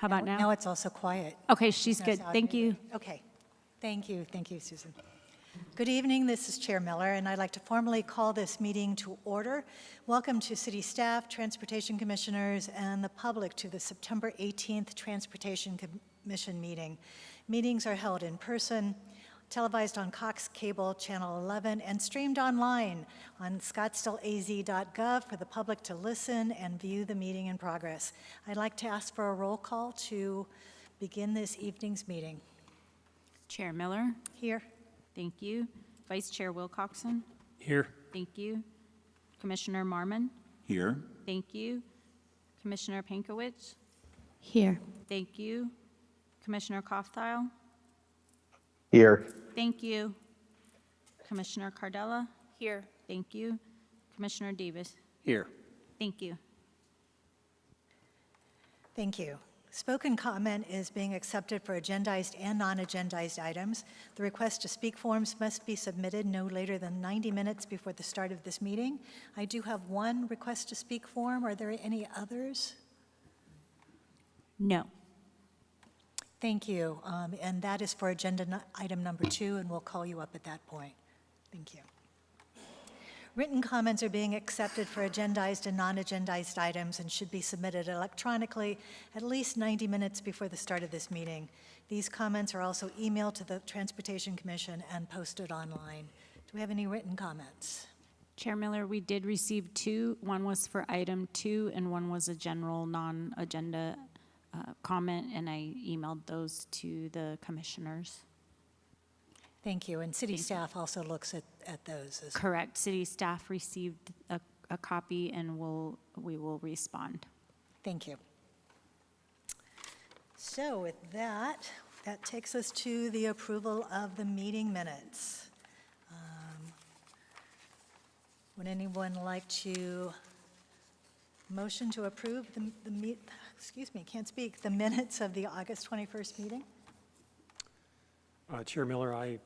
How about now? Now it's also quiet. Okay, she's No good. sound. Thank you. Okay. Thank you, Susan. Good evening, this is Chair Miller, and I'd like to formally call this meeting to order. Welcome to city staff, transportation commissioners, and the public to the September 18th Transportation Commission meeting. Meetings are held in person, televised on Cox Cable Channel 11, and streamed online on scottsdaleaz.gov for the public to listen and view the meeting in progress. I'd like to ask for a roll call to begin this evening's meeting. Chair Miller. Here. Thank you. Vice Chair Wilcoxon. Here. Thank you. Commissioner Marmon. Here. Thank you. Commissioner Pankowitz. Here. Thank you. Commissioner Kofftheil. Here. Thank you. Commissioner Cardella. Here. Thank you. Commissioner Davis. Here. Thank you. Thank you. Spoken comment is being accepted for agendized and non-agendized items. The request to speak forms must be submitted no later than 90 minutes before the start of this meeting. I do have one request to speak form. Are there any others? No. Thank you. And that is for agenda item number 2, and we'll call you up at that point. Thank you. Written comments are being accepted for agendized and non-agendized items and should be submitted electronically at least 90 minutes before the start of this meeting. These comments are also emailed to the Transportation Commission and posted online. Do we have any written comments? Chair Miller, we did receive 2. One was for item 2, and one was a general non-agenda comment, and I emailed those to the commissioners. Thank you. And city staff also looks at those as well. Correct. City staff received a copy, and we will respond. Thank you. So with that takes us to the approval of the meeting minutes. Would anyone like to motion to approve the minutes of the August 21st meeting? Chair Miller, I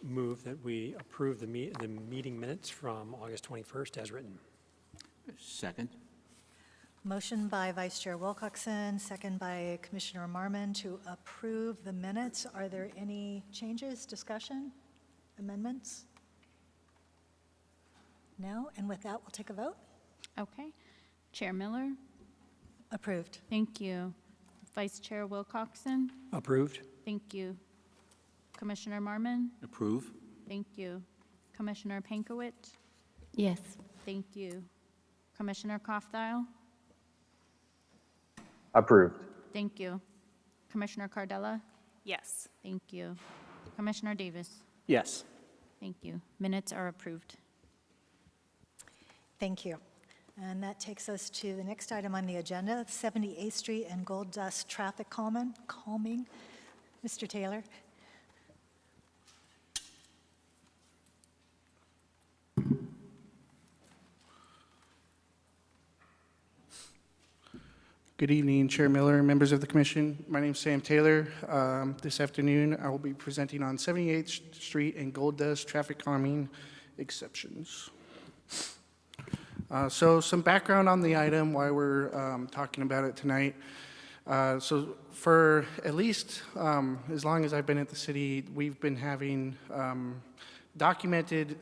move that we approve the meeting minutes from August 21st as written. Second. Motion by Vice Chair Wilcoxon, second by Commissioner Marmon to approve the minutes. Are there any changes, discussion, amendments? No, and with that, we'll take a vote. Okay. Chair Miller. Approved. Thank you. Vice Chair Wilcoxon. Approved. Thank you. Commissioner Marmon. Approve. Thank you. Commissioner Pankowitz. Yes. Thank you. Commissioner Kofftheil. Approved. Thank you. Commissioner Cardella. Yes. Thank you. Commissioner Davis. Yes. Thank you. Minutes are approved. Thank you. And that takes us to the next item on the agenda, 78th Street and Gold Dust traffic calming. Mr. Taylor. Good evening, Chair Miller, members of the Commission. My name is Sam Taylor. This afternoon, I will be presenting on 78th Street and Gold Dust traffic calming exceptions. So some background on the item, why we're talking about it tonight. So for at least as long as I've been at the city, we've been having documented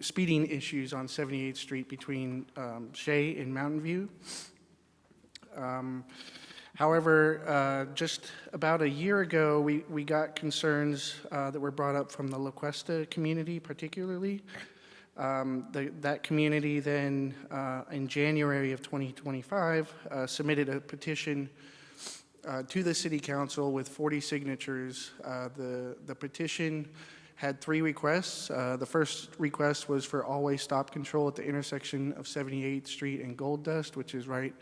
speeding issues on 78th Street between Shea and Mountain View. However, just about a year ago, we got concerns that were brought up from the La Cuesta community particularly. That community then, in January of 2025, submitted a petition to the City Council with 40 signatures. The petition had 3 requests. The first request was for always stop control at the intersection of 78th Street and Gold Dust, which is right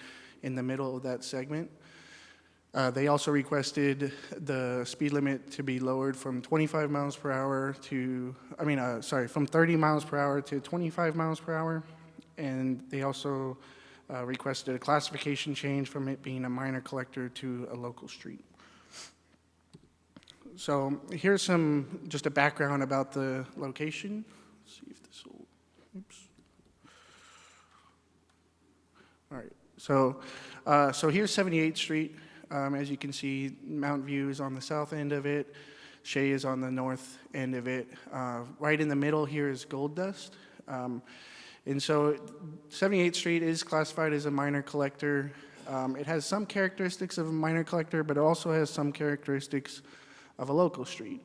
in the middle of that segment. They also requested the speed limit to be lowered from 25 miles per hour to, from 30 miles per hour to 25 miles per hour. And they also requested a classification change from it being a minor collector to a local street. So here's just a background about the location. Let's see if this will, oops. All right, so here's 78th Street. As you can see, Mount View is on the south end of it. Shea is on the north end of it. Right in the middle here is Gold Dust. And so 78th Street is classified as a minor collector. It has some characteristics of a minor collector, but it also has some characteristics of a local street.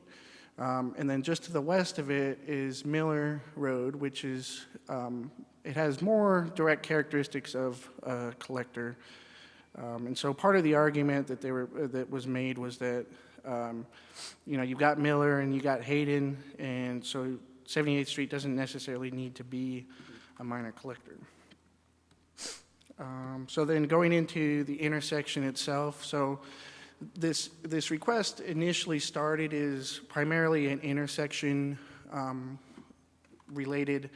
And then just to the west of it is Miller Road, which is, it has more direct characteristics of a collector. And so part of the argument that was made was that, you've got Miller and you got Hayden, and so 78th Street doesn't necessarily need to be a minor collector. So then going into the intersection itself, so this request initially started as primarily an intersection related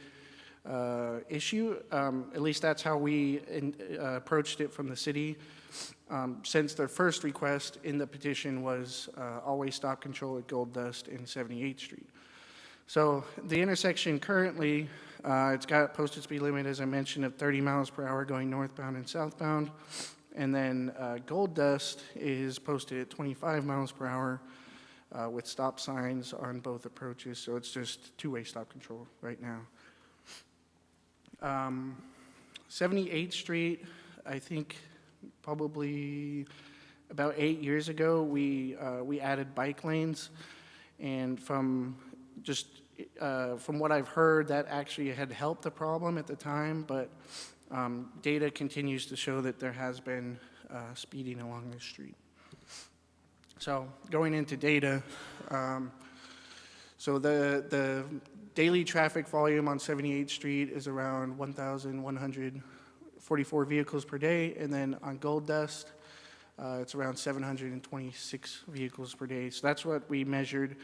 issue. At least that's how we approached it from the city. Since their first request in the petition was always stop control at Gold Dust and 78th Street. So the intersection currently, it's got a posted speed limit, as I mentioned, of 30 miles per hour going northbound and southbound. And then Gold Dust is posted at 25 miles per hour with stop signs on both approaches. So it's just two-way stop control right now. 78th Street, I think probably about 8 years ago, we added bike lanes. And from what I've heard, that actually had helped the problem at the time, but data continues to show that there has been speeding along this street. So going into data, so the daily traffic volume on 78th Street is around 1,144 vehicles per day, and then on Gold Dust, it's around 726 vehicles per day. So that's what we measured.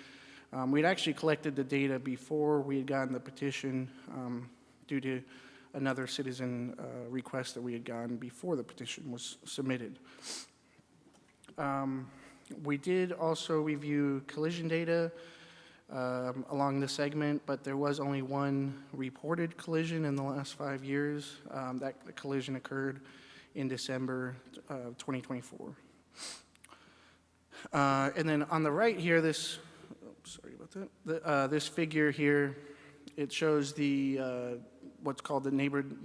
We'd actually collected the data before we had gotten the petition due to another citizen request that we had gotten before the petition was submitted. We did also review collision data along the segment, but there was only one reported collision in the last 5 years. That collision occurred in December 2024. And then on the right here, this figure here, it shows the what's called the neighborhood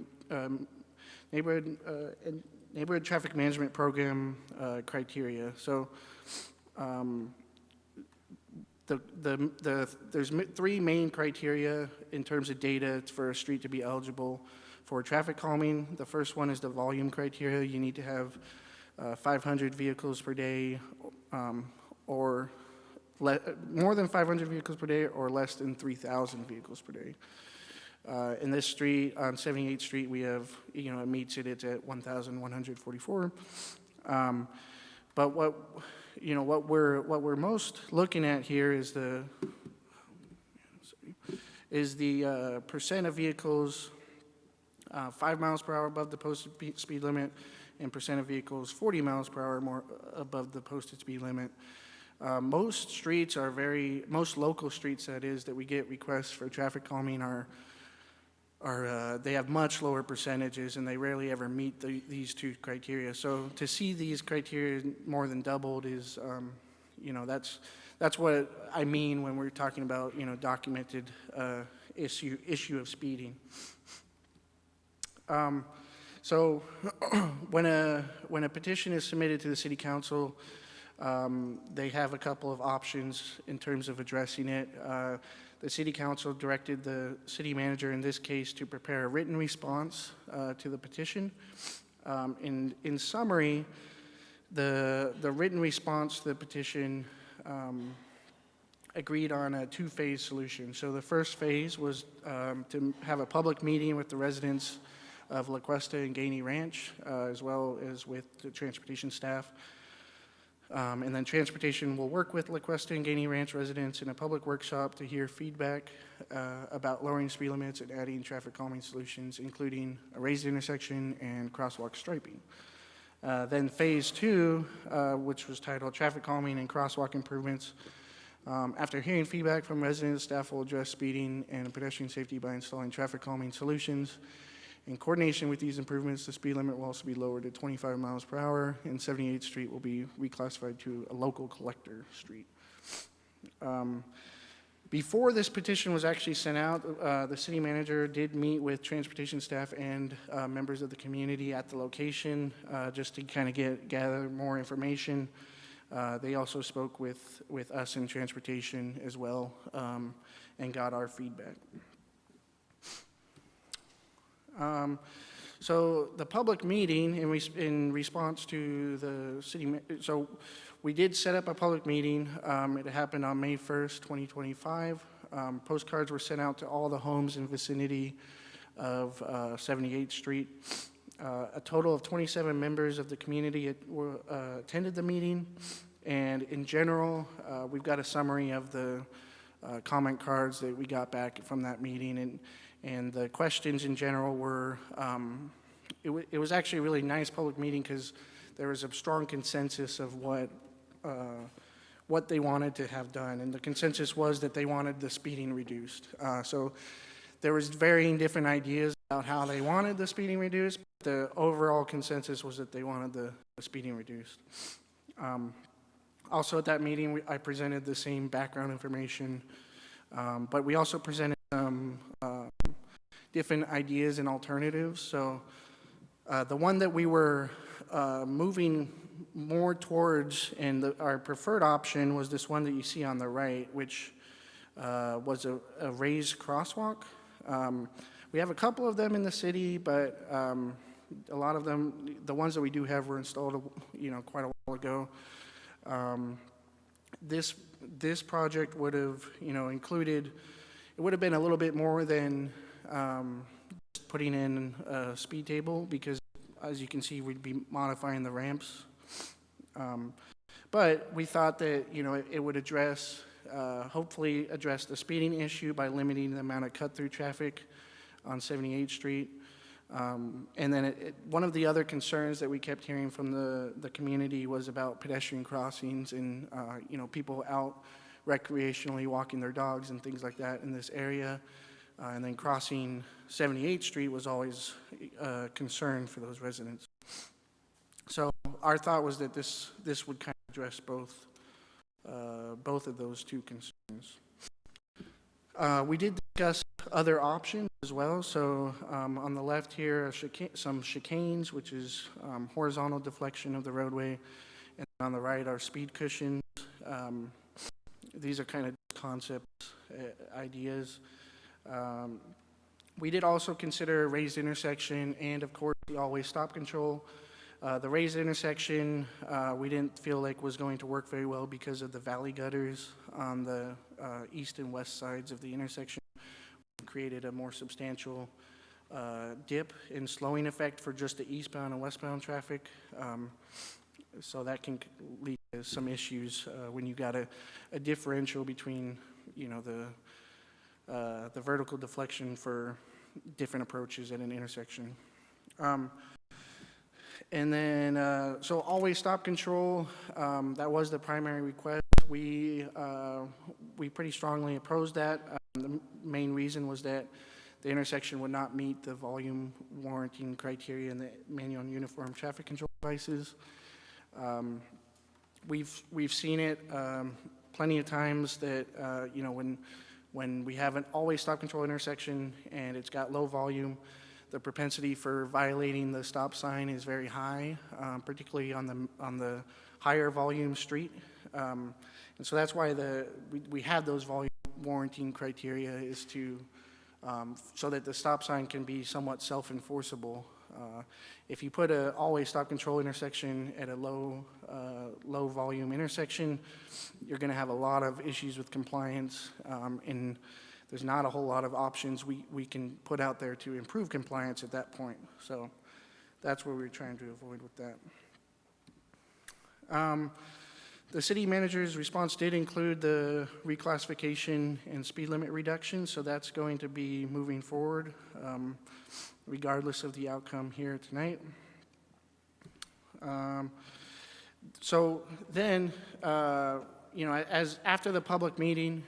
traffic management program criteria. So there's three main criteria in terms of data for a street to be eligible for traffic calming. The first one is the volume criteria. You need to have 500 vehicles per day or more than 500 vehicles per day or less than 3,000 vehicles per day. In this street, on 78th Street, we have, it meets it, it's at 1,144. But what we're most looking at here is the percent of vehicles 5 miles per hour above the posted speed limit and percent of vehicles 40 miles per hour more above the posted speed limit. Most local streets, that is, that we get requests for traffic calming they have much lower percentages, and they rarely ever meet these two criteria. So to see these criteria more than doubled is, that's what I mean when we're talking about, documented issue of speeding. So when a petition is submitted to the City Council, they have a couple of options in terms of addressing it. The City Council directed the city manager in this case to prepare a written response to the petition. In summary, the written response to the petition agreed on a two-phase solution. So the first phase was to have a public meeting with the residents of La Cuesta and Gainey Ranch, as well as with the transportation staff. And then transportation will work with La Cuesta and Gainey Ranch residents in a public workshop to hear feedback about lowering speed limits and adding traffic calming solutions, including a raised intersection and crosswalk striping. Then phase two, which was titled Traffic Calming and Crosswalk Improvements. After hearing feedback from residents, staff will address speeding and pedestrian safety by installing traffic calming solutions. In coordination with these improvements, the speed limit will also be lowered to 25 miles per hour, and 78th Street will be reclassified to a local collector street. Before this petition was actually sent out, the city manager did meet with transportation staff and members of the community at the location just to kind of gather more information. They also spoke with us in transportation as well and got our feedback. So the public meeting in response to the city, so we did set up a public meeting. It happened on May 1st, 2025. Postcards were sent out to all the homes in vicinity of 78th Street. A total of 27 members of the community attended the meeting. And in general, we've got a summary of the comment cards that we got back from that meeting. And the questions in general were, it was actually a really nice public meeting because there was a strong consensus of what they wanted to have done. And the consensus was that they wanted the speeding reduced. So there was varying different ideas about how they wanted the speeding reduced. But the overall consensus was that they wanted the speeding reduced. Also at that meeting, I presented the same background information, but we also presented some different ideas and alternatives. So the one that we were moving more towards, and our preferred option was this one that you see on the right, which was a raised crosswalk. We have a couple of them in the city, but a lot of them, the ones that we do have, were installed, quite a while ago. This project would have, included, it would have been a little bit more than just putting in a speed table, because as you can see, we'd be modifying the ramps. But we thought that, it would address, hopefully address the speeding issue by limiting the amount of cut-through traffic on 78th Street. And then one of the other concerns that we kept hearing from the community was about pedestrian crossings and, people out recreationally walking their dogs and things like that in this area. And then crossing 78th Street was always a concern for those residents. So our thought was that this would kind of address both of those two concerns. We did discuss other options as well. So on the left here, some chicanes, which is horizontal deflection of the roadway, and on the right are speed cushions. These are kind of concepts, ideas. We did also consider a raised intersection and, of course, the always stop control. The raised intersection we didn't feel like was going to work very well because of the valley gutters on the east and west sides of the intersection. It created a more substantial dip in slowing effect for just the eastbound and westbound traffic. So that can lead to some issues when you got a differential between, the vertical deflection for different approaches at an intersection. And then, so always stop control, that was the primary request. We pretty strongly opposed that. The main reason was that the intersection would not meet the volume warranting criteria in the manual and uniform traffic control devices. We've seen it plenty of times that, when we have an always stop control intersection and it's got low volume, the propensity for violating the stop sign is very high, particularly on the higher volume street. And so that's why we have those volume warranting criteria, is to so that the stop sign can be somewhat self-enforceable. If you put a always stop control intersection at a low volume intersection, you're going to have a lot of issues with compliance, and there's not a whole lot of options we can put out there to improve compliance at that point. So that's what we're trying to avoid with that. The city manager's response did include the reclassification and speed limit reduction, so that's going to be moving forward regardless of the outcome here tonight. So then, as after the public meeting,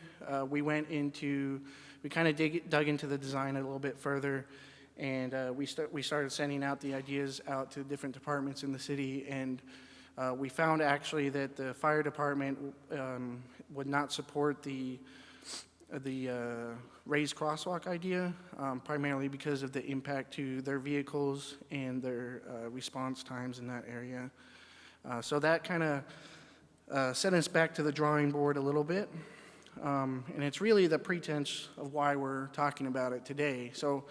we kind of dug into the design a little bit further, And we started sending out the ideas out to different departments in the city, and we found actually that the fire department would not support the raised crosswalk idea, primarily because of the impact to their vehicles and their response times in that area. So that kind of sent us back to the drawing board a little bit. And it's really the pretense of why we're talking about it today. So,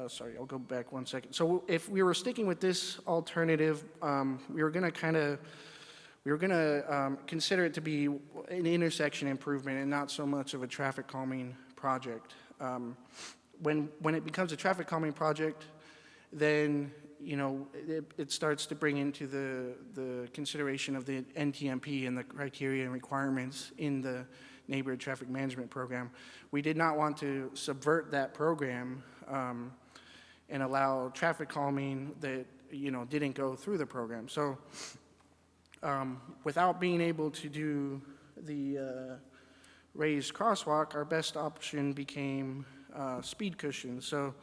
sorry, I'll go back one second. So if we were sticking with this alternative, we were going to consider it to be an intersection improvement and not so much of a traffic calming project. When it becomes a traffic calming project, then it starts to bring into the consideration of the NTMP and the criteria and requirements in the neighborhood traffic management program. We did not want to subvert that program and allow traffic calming that didn't go through the program. So without being able to do the raised crosswalk, our best option became speed cushions. So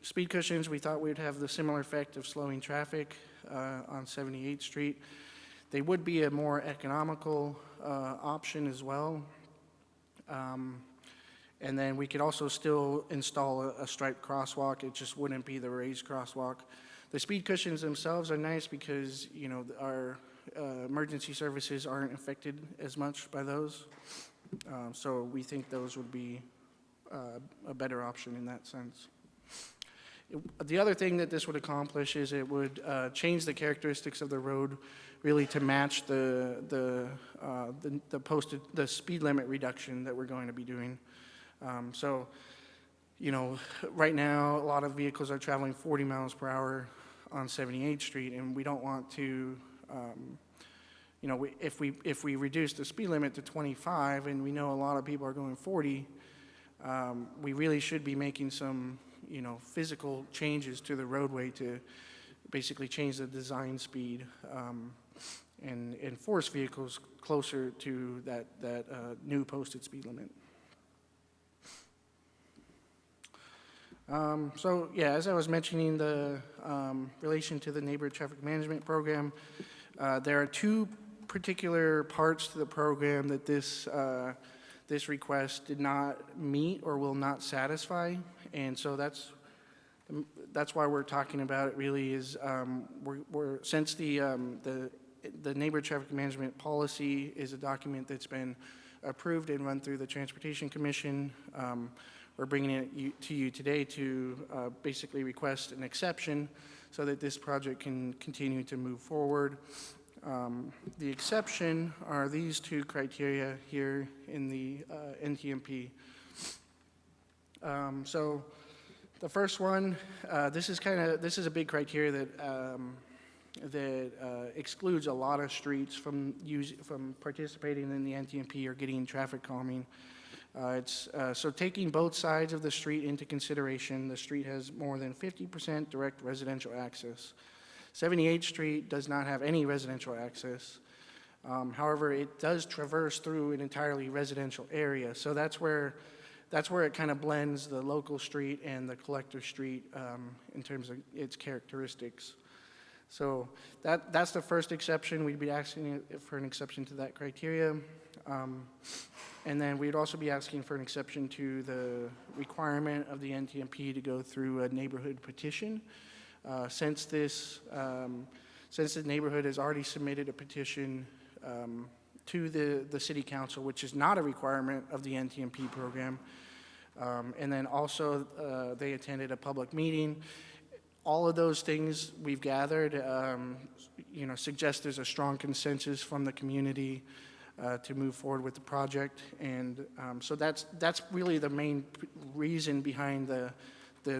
speed cushions, we thought would have the similar effect of slowing traffic on 78th Street. They would be a more economical option as well. And then we could also still install a striped crosswalk. It just wouldn't be the raised crosswalk. The speed cushions themselves are nice because, our emergency services aren't affected as much by those. So we think those would be a better option in that sense. The other thing that this would accomplish is it would change the characteristics of the road really to match the speed limit reduction that we're going to be doing. So, right now a lot of vehicles are traveling 40 miles per hour on 78th Street, and we don't want to, if we reduce the speed limit to 25, and we know a lot of people are going 40, we really should be making some physical changes to the roadway to basically change the design speed and force vehicles closer to that new posted speed limit. So yeah, as I was mentioning, the relation to the neighborhood traffic management program, there are two particular parts to the program that this request did not meet or will not satisfy, and so that's why we're talking about it. Really, is since the neighborhood traffic management policy is a document that's been approved and run through the Transportation Commission. We're bringing it to you today to basically request an exception so that this project can continue to move forward. The exception are these two criteria here in the NTMP. So the first one, this is a big criteria that excludes a lot of streets from participating in the NTMP or getting traffic calming. So taking both sides of the street into consideration, the street has more than 50% direct residential access. 78th Street does not have any residential access. However, it does traverse through an entirely residential area. So that's where it kind of blends the local street and the collector street in terms of its characteristics. So that's the first exception. We'd be asking for an exception to that criteria. And then we'd also be asking for an exception to the requirement of the NTMP to go through a neighborhood petition. Since the neighborhood has already submitted a petition to the city council, which is not a requirement of the NTMP program, and then also they attended a public meeting. All of those things we've gathered, suggest there's a strong consensus from the community to move forward with the project, and so that's really the main reason behind the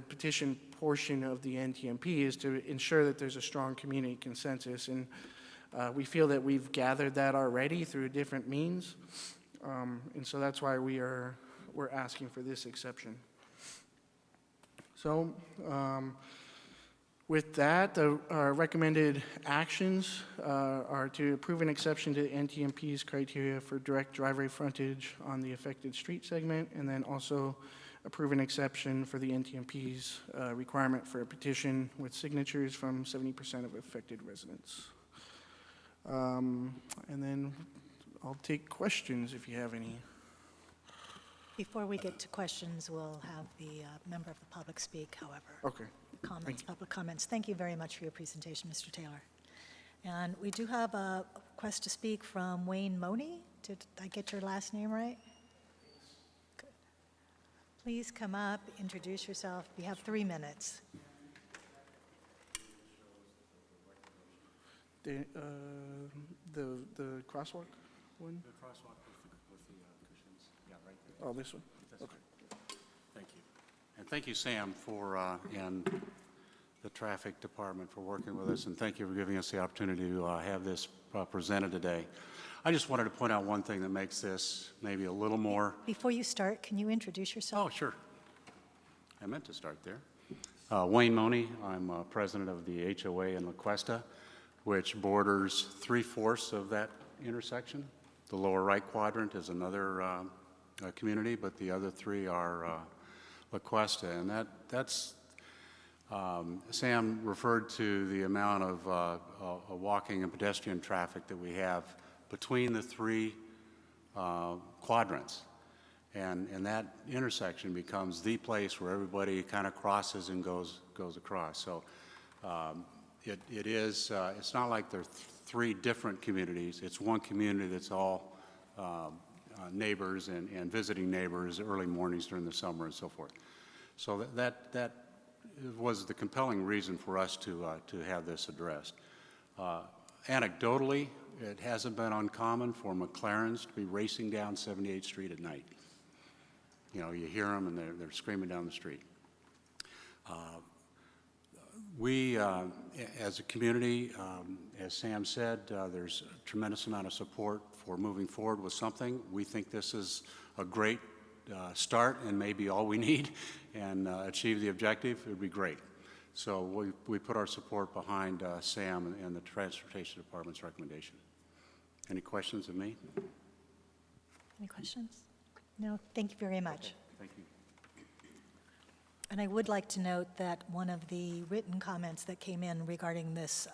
petition portion of the NTMP, is to ensure that there's a strong community consensus, and we feel that we've gathered that already through different means, and so that's why we're asking for this exception. So With that, the recommended actions are to approve an exception to the NTMP's criteria for direct driveway frontage on the affected street segment, and then also approve an exception for the NTMP's requirement for a petition with signatures from 70% of affected residents. And then I'll take questions if you have any. Before we get to questions, we'll have the member of the public speak, however. Okay. Comments, public comments. Thank you very much for your presentation, Mr. Taylor. And we do have a request to speak from Wayne Money. Did I get your last name right? Good. Please come up, introduce yourself. You have 3 minutes. The crosswalk one? The crosswalk with the cushions, yeah, right there. Oh, this one? Okay. Thank you. And thank you, Sam, and the traffic department for working with us, and thank you for giving us the opportunity to have this presented today. I just wanted to point out one thing that makes this maybe a little more. Before you start, can you introduce yourself? Oh, sure. I meant to start there. Wayne Money, I'm president of the HOA in La Cuesta, which borders 3/4 of that intersection. The lower right quadrant is another community, but the other 3 are La Cuesta, and that's Sam referred to the amount of walking and pedestrian traffic that we have between the 3 quadrants, and that intersection becomes the place where everybody kind of crosses and goes across. So it is it's not like there are 3 different communities. It's one community that's all neighbors and visiting neighbors early mornings during the summer and so forth. So that was the compelling reason for us to have this addressed. Anecdotally, it hasn't been uncommon for McLarens to be racing down 78th Street at night. You know, you hear them and they're screaming down the street. We, as a community, as Sam said, there's a tremendous amount of support for moving forward with something. We think this is a great start and maybe all we need, and achieve the objective, it would be great. So we put our support behind Sam and the Transportation Department's recommendation. Any questions of me? Any questions? No, thank you very much. Thank you. And I would like to note that one of the written comments that came in regarding this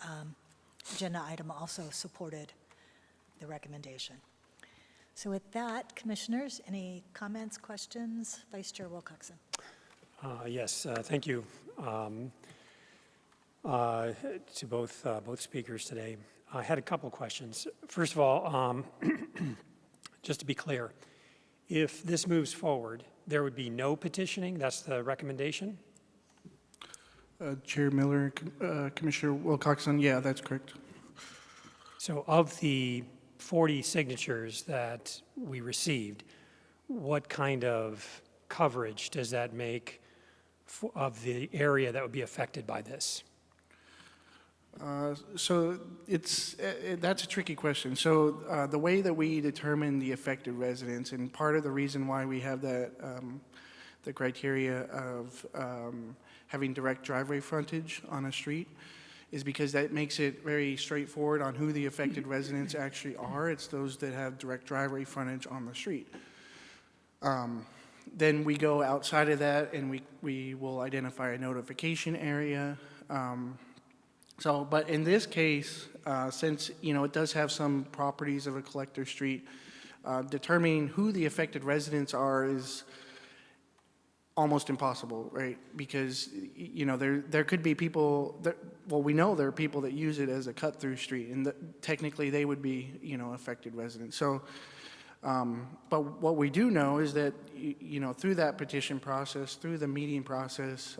agenda item also supported the recommendation. So with that, commissioners, any comments, questions? Vice Chair Wilcoxon. Yes, thank you to both speakers today. I had a couple questions. First of all, just to be clear, if this moves forward, there would be no petitioning? That's the recommendation? Chair Miller, Commissioner Wilcoxon, yeah, that's correct. So of the 40 signatures that we received, what kind of coverage does that make of the area that would be affected by this? So that's a tricky question. So the way that we determine the affected residents, and part of the reason why we have that the criteria of having direct driveway frontage on a street, is because that makes it very straightforward on who the affected residents actually are. It's those that have direct driveway frontage on the street. Then we go outside of that and we will identify a notification area. But in this case, since, it does have some properties of a collector street, determining who the affected residents are is almost impossible, right? Because, there could be people that, we know there are people that use it as a cut-through street, and technically they would be, affected residents. So, but what we do know is that, through that petition process, through the meeting process,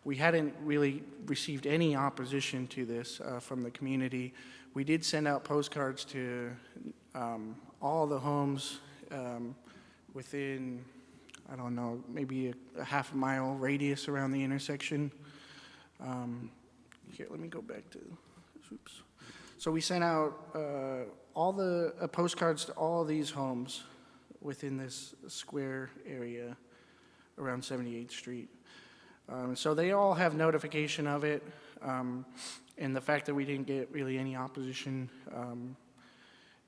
we hadn't really received any opposition to this from the community. We did send out postcards to all the homes within, I don't know, maybe a half a mile radius around the intersection. Here, let me go back to, oops. So we sent out all the postcards to all these homes within this square area around 78th Street. So they all have notification of it, and the fact that we didn't get really any opposition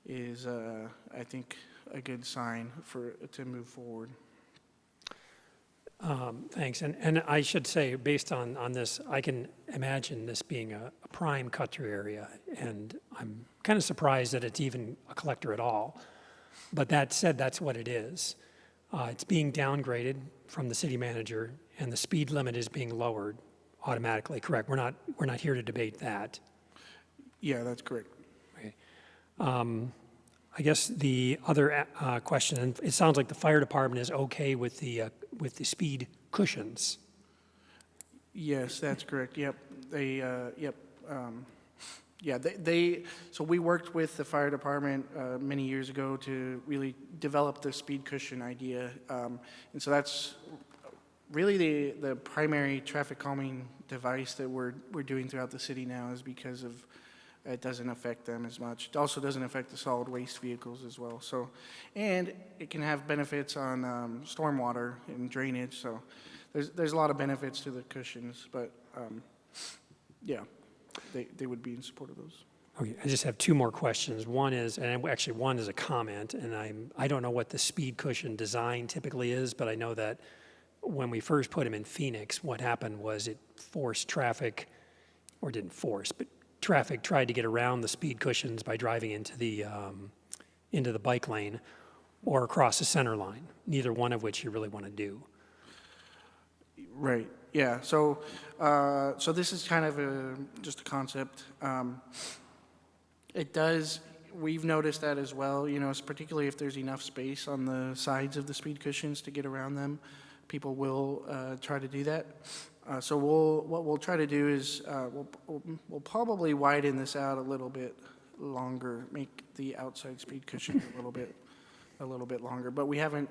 is, I think, a good sign to move forward. Thanks. And I should say, based on this, I can imagine this being a prime cut-through area, and I'm kind of surprised that it's even a collector at all. But that said, that's what it is. It's being downgraded from the city manager, and the speed limit is being lowered automatically, correct? We're not here to debate that. Yeah, that's correct. Okay. I guess the other question, and it sounds like the fire department is okay with the speed cushions. Yes, that's correct. Yep. So we worked with the fire department many years ago to really develop the speed cushion idea. And so that's really the primary traffic calming device that we're doing throughout the city now, is because of it doesn't affect them as much. It also doesn't affect the solid waste vehicles as well. So, and it can have benefits on stormwater and drainage. So there's a lot of benefits to the cushions, but yeah, they would be in support of those. Okay, I just have two more questions. One is, and actually one is a comment, and I don't know what the speed cushion design typically is, but I know that when we first put them in Phoenix, what happened was it forced traffic, or didn't force, but traffic tried to get around the speed cushions by driving into the bike lane or across the center line, neither one of which you really want to do. Right. Yeah. So this is kind of just a concept. We've noticed that as well, particularly if there's enough space on the sides of the speed cushions to get around them, people will try to do that. So what we'll try to do is we'll probably widen this out a little bit longer, make the outside speed cushion a little bit longer. But we haven't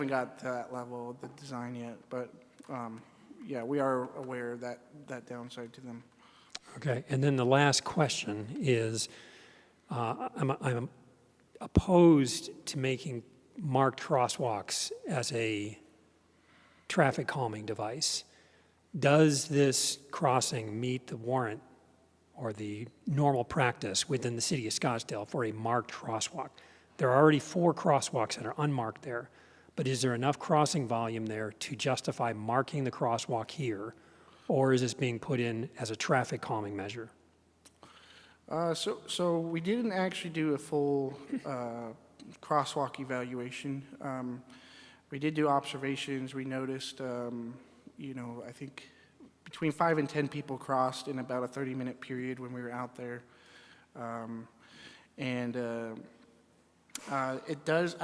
got to that level of the design yet. But yeah, we are aware of that downside to them. Okay, and then the last question is, I'm opposed to making marked crosswalks as a traffic calming device. Does this crossing meet the warrant or the normal practice within the city of Scottsdale for a marked crosswalk? There are already 4 crosswalks that are unmarked there, but is there enough crossing volume there to justify marking the crosswalk here, or is this being put in as a traffic calming measure? So we didn't actually do a full crosswalk evaluation. We did do observations. We noticed, I think between 5 and 10 people crossed in about a 30-minute period when we were out there. I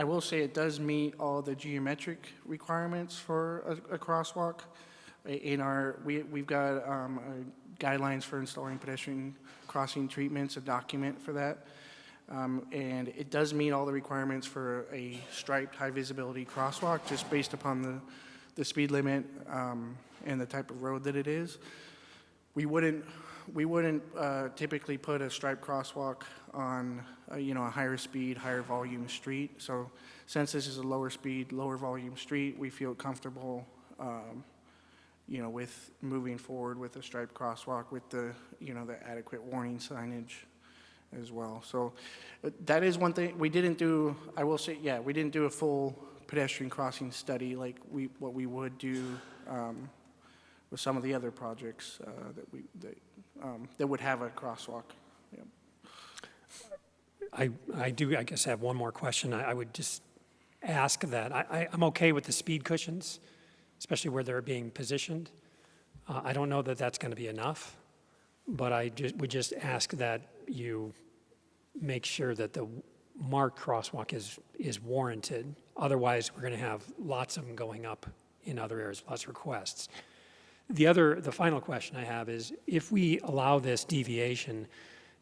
will say it does meet all the geometric requirements for a crosswalk. We've got guidelines for installing pedestrian crossing treatments, a document for that. And it does meet all the requirements for a striped high visibility crosswalk, just based upon the speed limit and the type of road that it is. We wouldn't typically put a striped crosswalk on a higher speed, higher volume street. So since this is a lower speed, lower volume street, we feel comfortable with moving forward with a striped crosswalk with the adequate warning signage as well. So that is one thing we didn't do. I will say, yeah, we didn't do a full pedestrian crossing study like what we would do with some of the other projects that would have a crosswalk. Yeah. I guess have one more question. I would just ask that. I'm okay with the speed cushions, especially where they're being positioned. I don't know that that's going to be enough, but I would just ask that you make sure that the marked crosswalk is warranted. Otherwise, we're going to have lots of them going up in other areas, lots of requests. The final question I have is, if we allow this deviation,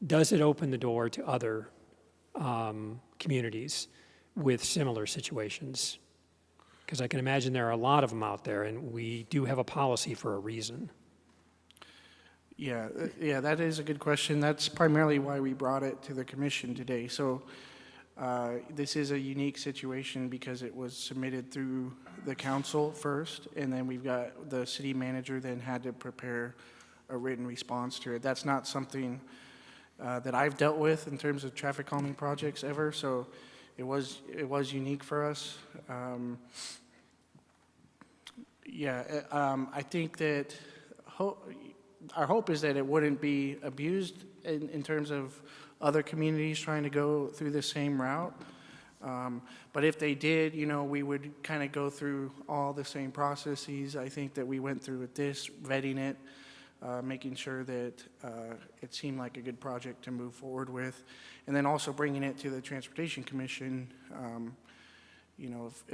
does it open the door to other communities with similar situations? Because I can imagine there are a lot of them out there, and we do have a policy for a reason. Yeah, that is a good question. That's primarily why we brought it to the commission today. So This is a unique situation because it was submitted through the council first, and then we've got the city manager then had to prepare a written response to it. That's not something that I've dealt with in terms of traffic calming projects ever, so it was unique for us. I think that our hope is that it wouldn't be abused in terms of other communities trying to go through the same route. But if they did, we would kind of go through all the same processes I think that we went through with this, vetting it, making sure that it seemed like a good project to move forward with, and then also bringing it to the Transportation Commission,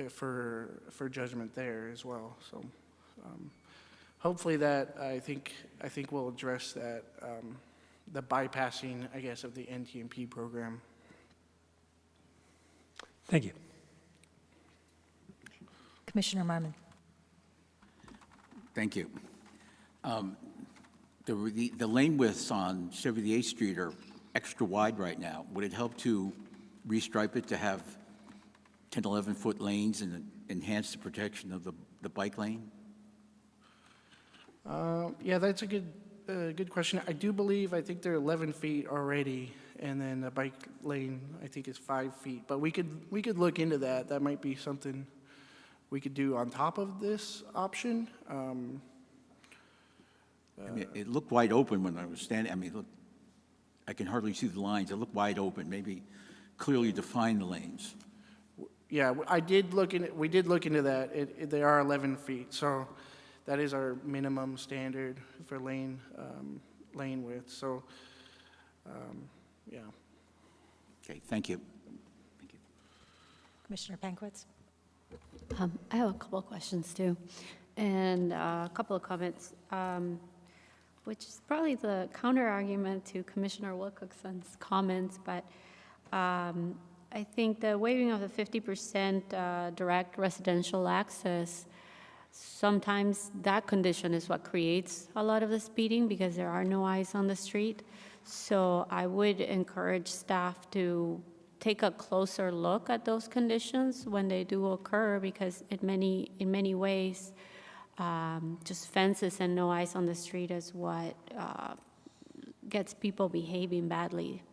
for judgment there as well. So hopefully that I think will address that, the bypassing, I guess, of the NTMP program. Thank you. Commissioner Marmon. Thank you. The lane widths on 78th Street are extra wide right now. Would it help to restripe it to have 10, 11-foot lanes and enhance the protection of the bike lane? Yeah, that's a good question. I think they're 11 feet already, and then the bike lane, I think, is 5 feet. But we could look into that. That might be something we could do on top of this option. I mean, it looked wide open when I was standing. I mean, look, I can hardly see the lines. It looked wide open. Maybe clearly define the lanes. Yeah, we did look into that. They are 11 feet, so that is our minimum standard for lane width. So, yeah. Okay, thank you. Thank you. Commissioner Pankwitz. I have a couple of questions too, and a couple of comments, which is probably the counter argument to Commissioner Wilcoxon's comments, but I think the waiving of the 50% direct residential access, sometimes that condition is what creates a lot of the speeding because there are no eyes on the street. So I would encourage staff to take a closer look at those conditions when they do occur, because in many ways, just fences and no eyes on the street is what gets people behaving badly.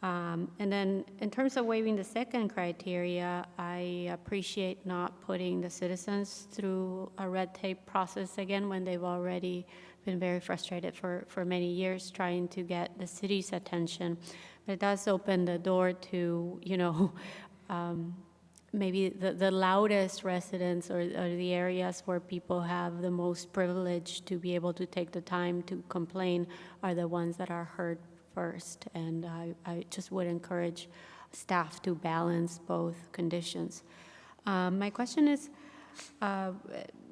And then in terms of waiving the second criteria, I appreciate not putting the citizens through a red tape process again when they've already been very frustrated for many years trying to get the city's attention. But it does open the door to, maybe the loudest residents or the areas where people have the most privilege to be able to take the time to complain are the ones that are heard first. And I just would encourage staff to balance both conditions. My question is,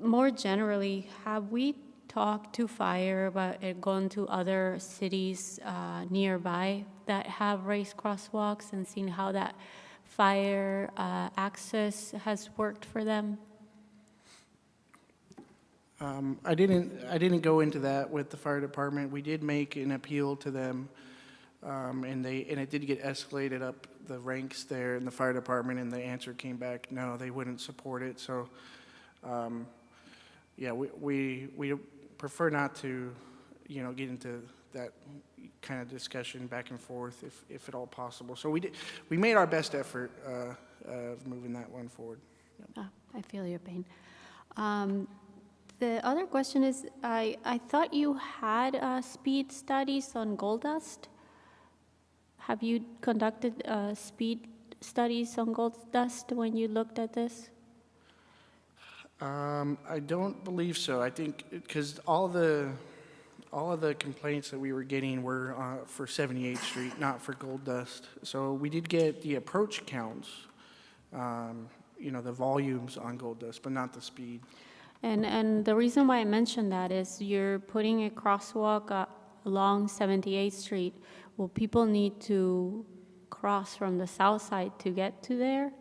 more generally, have we talked to fire about it, gone to other cities nearby that have raised crosswalks and seen how that fire access has worked for them? I didn't go into that with the fire department. We did make an appeal to them, and it did get escalated up the ranks there in the fire department, and the answer came back, no, they wouldn't support it. So, yeah, we prefer not to, get into that kind of discussion back and forth if at all possible. So we made our best effort of moving that one forward. Yep. I feel your pain. The other question is, I thought you had speed studies on gold dust. Have you conducted speed studies on gold dust when you looked at this? I don't believe so. I think because all of the complaints that we were getting were for 78th Street, not for gold dust. So we did get the approach counts, the volumes on gold dust, but not the speed. And the reason why I mentioned that is you're putting a crosswalk along 78th Street. Will people need to cross from the south side to get to there?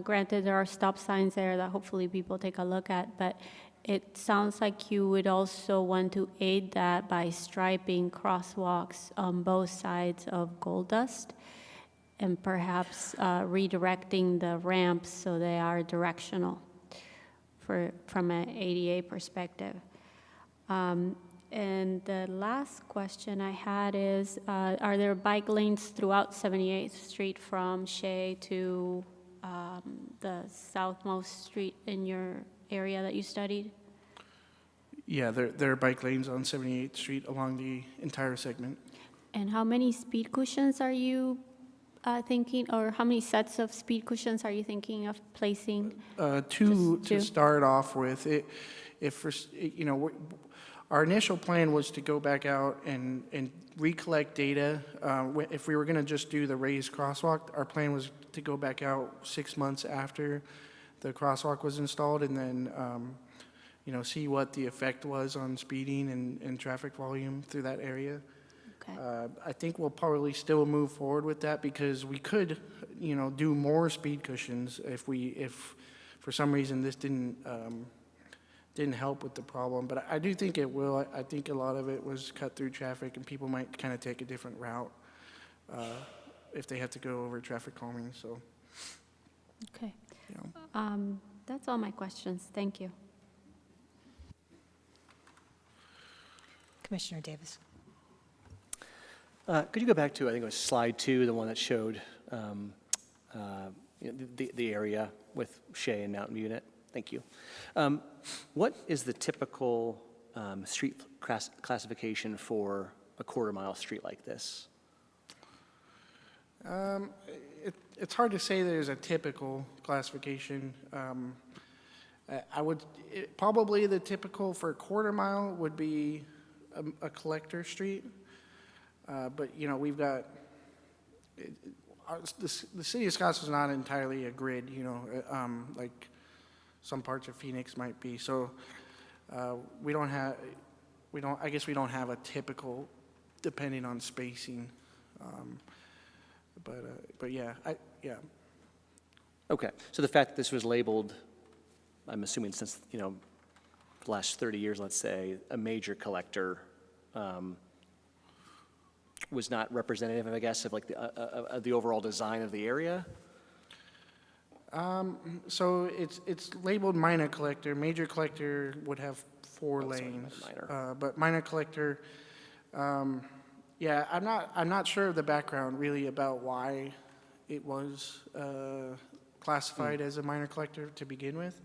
Granted, there are stop signs there that hopefully people take a look at, but it sounds like you would also want to aid that by striping crosswalks on both sides of Gold Dust. and perhaps redirecting the ramps so they are directional from an ADA perspective. And the last question I had is, are there bike lanes throughout 78th Street from Shea to the southmost street in your area that you studied? Yeah, there are bike lanes on 78th Street along the entire segment. And how many speed cushions are you thinking, or how many sets of speed cushions are you thinking of placing? Two Just to two? start off with. Our initial plan was to go back out and recollect data. If we were going to just do the raised crosswalk, our plan was to go back out 6 months after the crosswalk was installed, and then see what the effect was on speeding and traffic volume through that area. Okay. I think we'll probably still move forward with that because we could, do more speed cushions if for some reason this didn't help with the problem. But I do think it will. I think a lot of it was cut through traffic, and people might kind of take a different route if they have to go over traffic calming. So. Okay. Yeah. That's all my questions. Thank you. Commissioner Davis. Could you go back to, I think it was slide 2, the one that showed the area with Shea and Mountain Unit? Thank you. What is the typical street classification for a quarter-mile street like this? It's hard to say there's a typical classification. Probably the typical for a quarter mile would be a collector street. But we've got, the city of Scottsdale is not entirely a grid, like some parts of Phoenix might be. So I guess we don't have a typical, depending on spacing. But yeah. Okay, so the fact that this was labeled, I'm assuming since, the last 30 years, let's say, a major collector, was not representative, I guess, of like the overall design of the area? So it's labeled minor collector. Major collector would have 4 lanes. Minor. But minor collector, I'm not sure of the background really about why it was classified as a minor collector to begin with.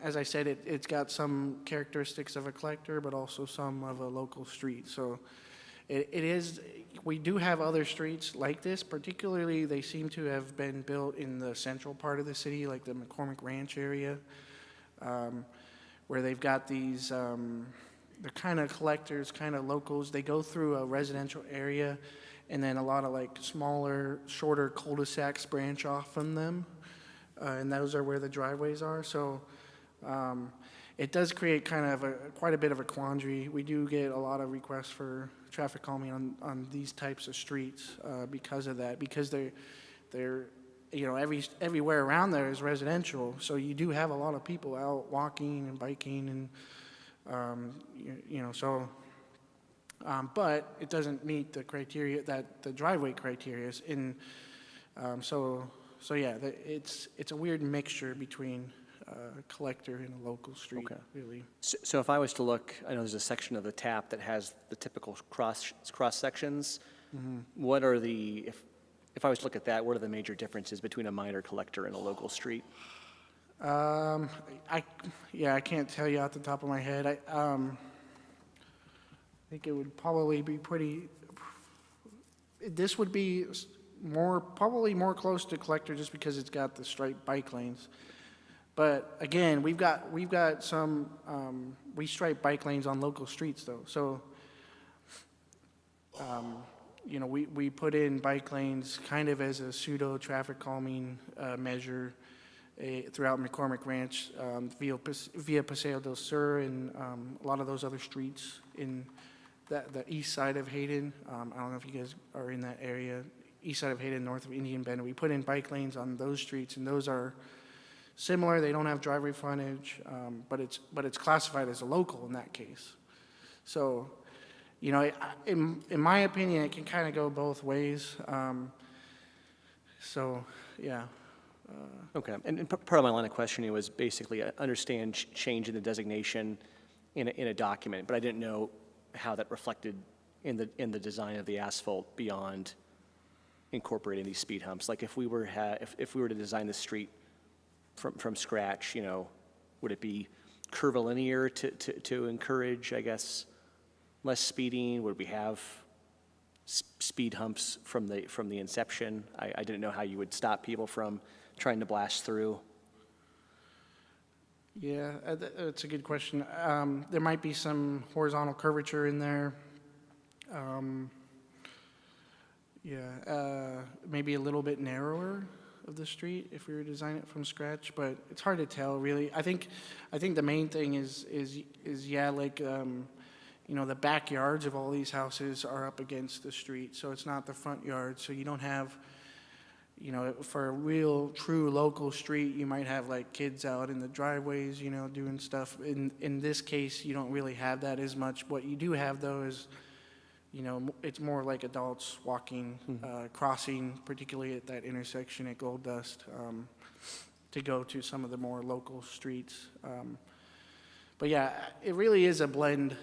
As I said, it's got some characteristics of a collector, but also some of a local street. So it is, we do have other streets like this, particularly they seem to have been built in the central part of the city, like the McCormick Ranch area, where they've got these, they're kind of collectors, kind of locals. They go through a residential area, and then a lot of like smaller, shorter cul-de-sacs branch off from them, and those are where the driveways are. So it does create kind of quite a bit of a quandary. We do get a lot of requests for traffic calming on these types of streets because of that, because they're everywhere around there is residential, so you do have a lot of people out walking and biking and but it doesn't meet the criteria, that the driveway criteria is in. So yeah, it's a weird mixture between a collector and a local street, Okay. really. So if I was to look, I know there's a section of the TAP that has the typical cross sections. Mm-hmm. What are if I was to look at that, what are the major differences between a minor collector and a local street? I can't tell you off the top of my head. I think it would probably be this would be probably more close to collector just because it's got the striped bike lanes. But again, we've got some, we stripe bike lanes on local streets though. So, we put in bike lanes kind of as a pseudo traffic calming measure throughout McCormick Ranch, via Paseo del Sur, and a lot of those other streets in the east side of Hayden. I don't know if you guys are in that area, east side of Hayden, north of Indian Bend. We put in bike lanes on those streets, and those are similar. They don't have driveway frontage, but it's classified as a local in that case. So, in my opinion, it can kind of go both ways. So, yeah. Okay, and part of my line of questioning was basically, I understand change in the designation in a document, but I didn't know how that reflected in the design of the asphalt beyond incorporating these speed humps. Like if we were if we were to design the street from scratch, you know, would it be curvilinear to encourage, I guess, less speeding? Would we have speed humps from the inception? I didn't know how you would stop people from trying to blast through. Yeah, that's a good question. There might be some horizontal curvature in there. Maybe a little bit narrower of the street if we were to design it from scratch, but it's hard to tell really. I think the main thing is like you know, the backyards of all these houses are up against the street, so it's not the front yard. So you don't have, you know, for a real true local street, you might have like kids out in the driveways, you know, doing stuff. In this case, you don't really have that as much. What you do have though is, you know, it's more like adults walking, crossing, particularly at that intersection at Gold Dust, to go to some of the more local streets. But yeah, it really is a blend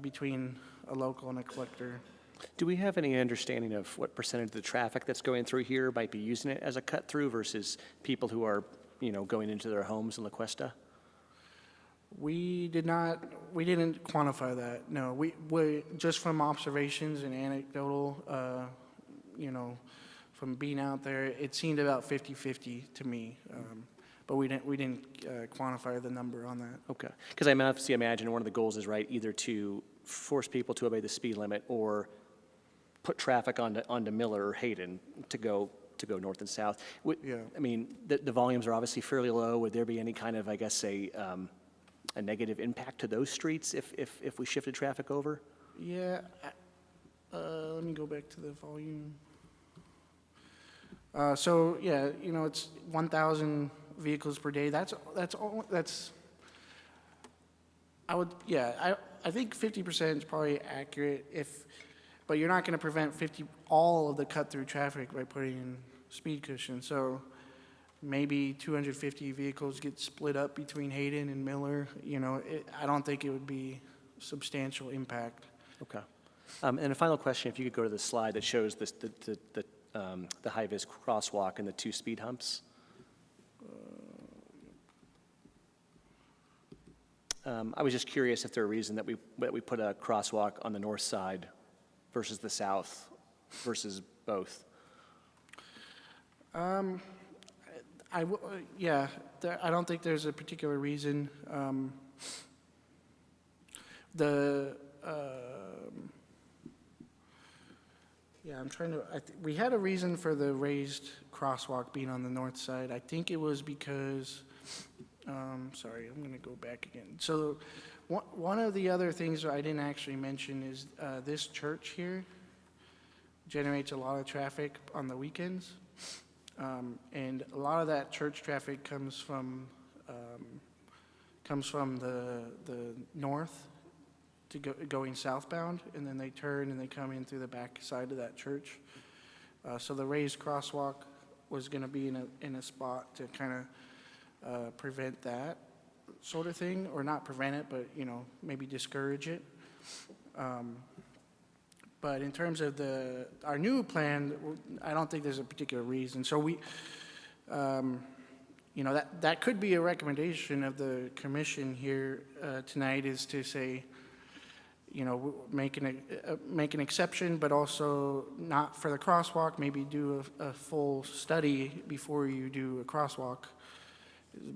between a local and a collector. Do we have any understanding of what percentage of the traffic that's going through here might be using it as a cut through versus people who are, you know, going into their homes in La Cuesta? We didn't quantify that, no. We just from observations and anecdotal, you know, from being out there, it seemed about 50-50 to me. But we didn't quantify the number on that. Okay, because I obviously imagine one of the goals is, right, either to force people to obey the speed limit or put traffic onto Miller or Hayden to go north and south. Yeah. I mean, the volumes are obviously fairly low. Would there be any kind of, I guess, a negative impact to those streets if we shifted traffic over? Yeah. Let me go back to the volume. So yeah, you know, it's 1,000 vehicles per day. That's I think 50% is probably accurate but you're not going to prevent all of the cut through traffic by putting in speed cushions. So maybe 250 vehicles get split up between Hayden and Miller. You know, I don't think it would be substantial impact. Okay. And a final question, if you could go to the slide that shows the high-vis crosswalk and the two speed humps. I was just curious if there's a reason that we put a crosswalk on the north side versus the south versus both. I don't think there's a particular reason. We had a reason for the raised crosswalk being on the north side. I think it was because, sorry, I'm going to go back again. So one of the other things I didn't actually mention is this church here generates a lot of traffic on the weekends. And a lot of that church traffic comes from the north to going southbound, and then they turn and they come in through the back side of that church. So the raised crosswalk was going to be in a spot to kind of prevent that sort of thing, or not prevent it, but you know, maybe discourage it. But in terms of our new plan, I don't think there's a particular reason. So we, you know, that could be a recommendation of the commission here tonight, is to say, you know, make an exception, but also not for the crosswalk. Maybe do a full study before you do a crosswalk.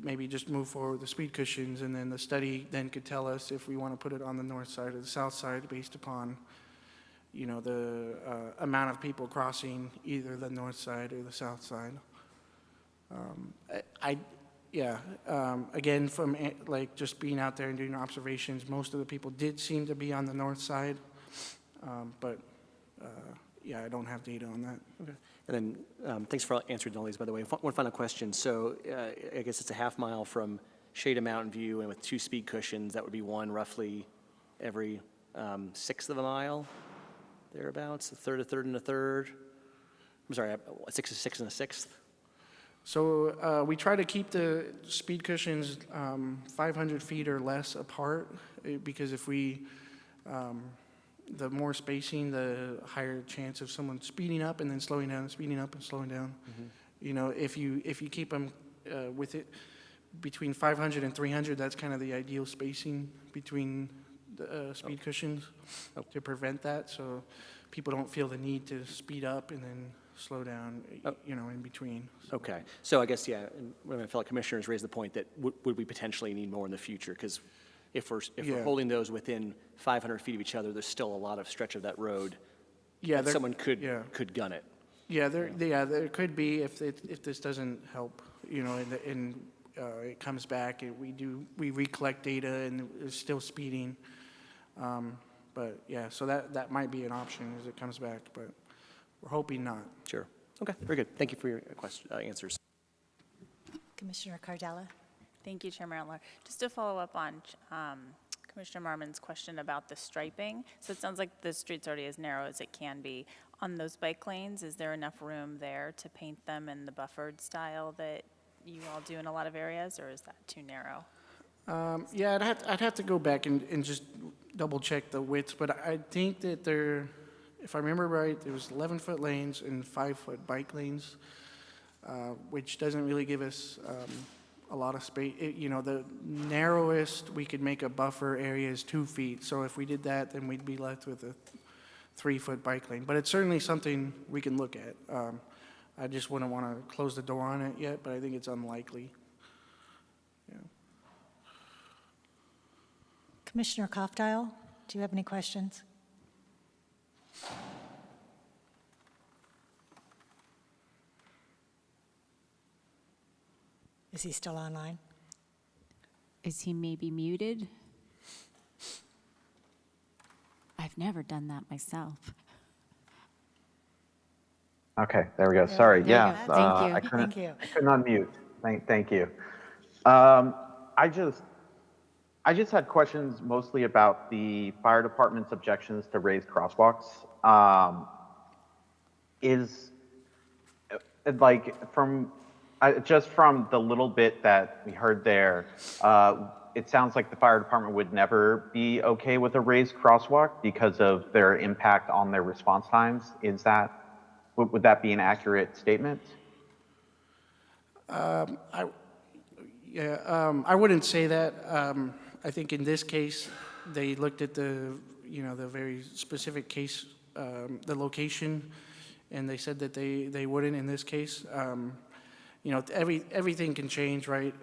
Maybe just move forward with the speed cushions, and then the study then could tell us if we want to put it on the north side or the south side based upon, you know, the amount of people crossing either the north side or the south side. Again, from like just being out there and doing observations, most of the people did seem to be on the north side, but I don't have data on that. Okay. And then thanks for answering all these, by the way. One final question. So I guess it's a half mile from Shea to Mountain View, and with two speed cushions, that would be one roughly every sixth of a mile, thereabouts, a third, and a third. I'm sorry, 6 to 6 and a sixth? So we try to keep the speed cushions 500 feet or less apart, because if we, the more spacing, the higher chance of someone speeding up and then slowing down, speeding up and slowing down. You know, if you keep them with it between 500 and 300, that's kind of the ideal spacing between the speed cushions to prevent that, so people don't feel the need to speed up and then slow down, you know, in between. Okay, so I guess, yeah, and one of my fellow commissioners raised the point that would we potentially need more in the future? Because if we're holding those within 500 feet of each other, there's still a lot of stretch of that road that someone could gun it. Yeah, there could be if this doesn't help, you know, and it comes back, and we recollect data and it's still speeding. But yeah, so that might be an option as it comes back, but we're hoping not. Sure. Okay, very good. Thank you for your answers. Commissioner Cardella. Thank you, Chair Merrill. Just to follow up on Commissioner Marmon's question about the striping. So it sounds like the street's already as narrow as it can be. On those bike lanes, is there enough room there to paint them in the buffered style that you all do in a lot of areas, or is that too narrow? Yeah, I'd have to go back and just double check the widths, but I think that if I remember right, there was 11-foot lanes and 5-foot bike lanes, which doesn't really give us a lot of space. You know, the narrowest we could make a buffer area is 2 feet. So if we did that, then we'd be left with a 3-foot bike lane. But it's certainly something we can look at. I just wouldn't want to close the door on it yet, but I think it's unlikely. Yeah. Commissioner Kaufdial, do you have any questions? Is he still online? Is he maybe muted? I've never done that myself. Okay, there we go. Sorry, There you yeah. go. Thank you. I couldn't, Thank you. I couldn't unmute. Thank you. I just had questions mostly about the fire department's objections to raised crosswalks. Just from the little bit that we heard there, it sounds like the fire department would never be okay with a raised crosswalk because of their impact on their response times. Would that be an accurate statement? I wouldn't say that. I think in this case, they looked at the very specific case, the location, and they said that they wouldn't in this case. Everything can change, right?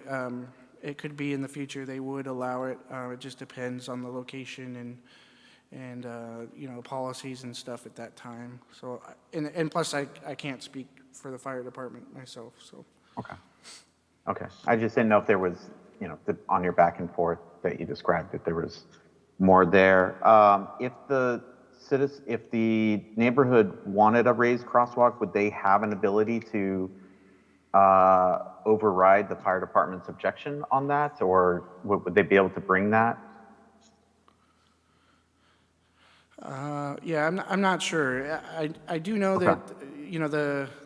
It could be in the future they would allow it. It just depends on the location and policies and stuff at that time. So, and plus I can't speak for the fire department myself, so. Okay. I just didn't know if there was, on your back and forth that you described, that there was more there. If the neighborhood wanted a raised crosswalk, would they have an ability to override the fire department's objection on that, or would they be able to bring that? Yeah, I'm not sure. I do know that,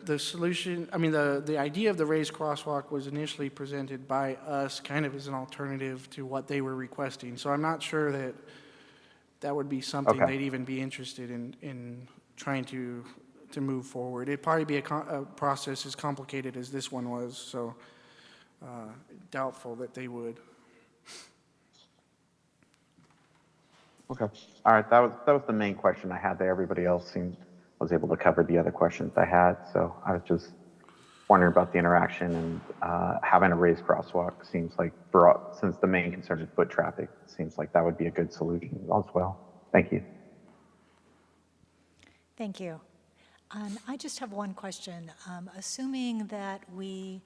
the solution, the idea of the raised crosswalk was initially presented by us kind of as an alternative to what they were requesting. So I'm not sure that would be something they'd even be interested in trying to move forward. It'd probably be a process as complicated as this one was, so doubtful that they would. Okay. All right. That was the main question I had there. Everybody else was able to cover the other questions I had. So I was just wondering about the interaction, and having a raised crosswalk seems like, since the main concern is foot traffic, it seems like that would be a good solution as well. Thank you. Thank you. I just have one question. Assuming that we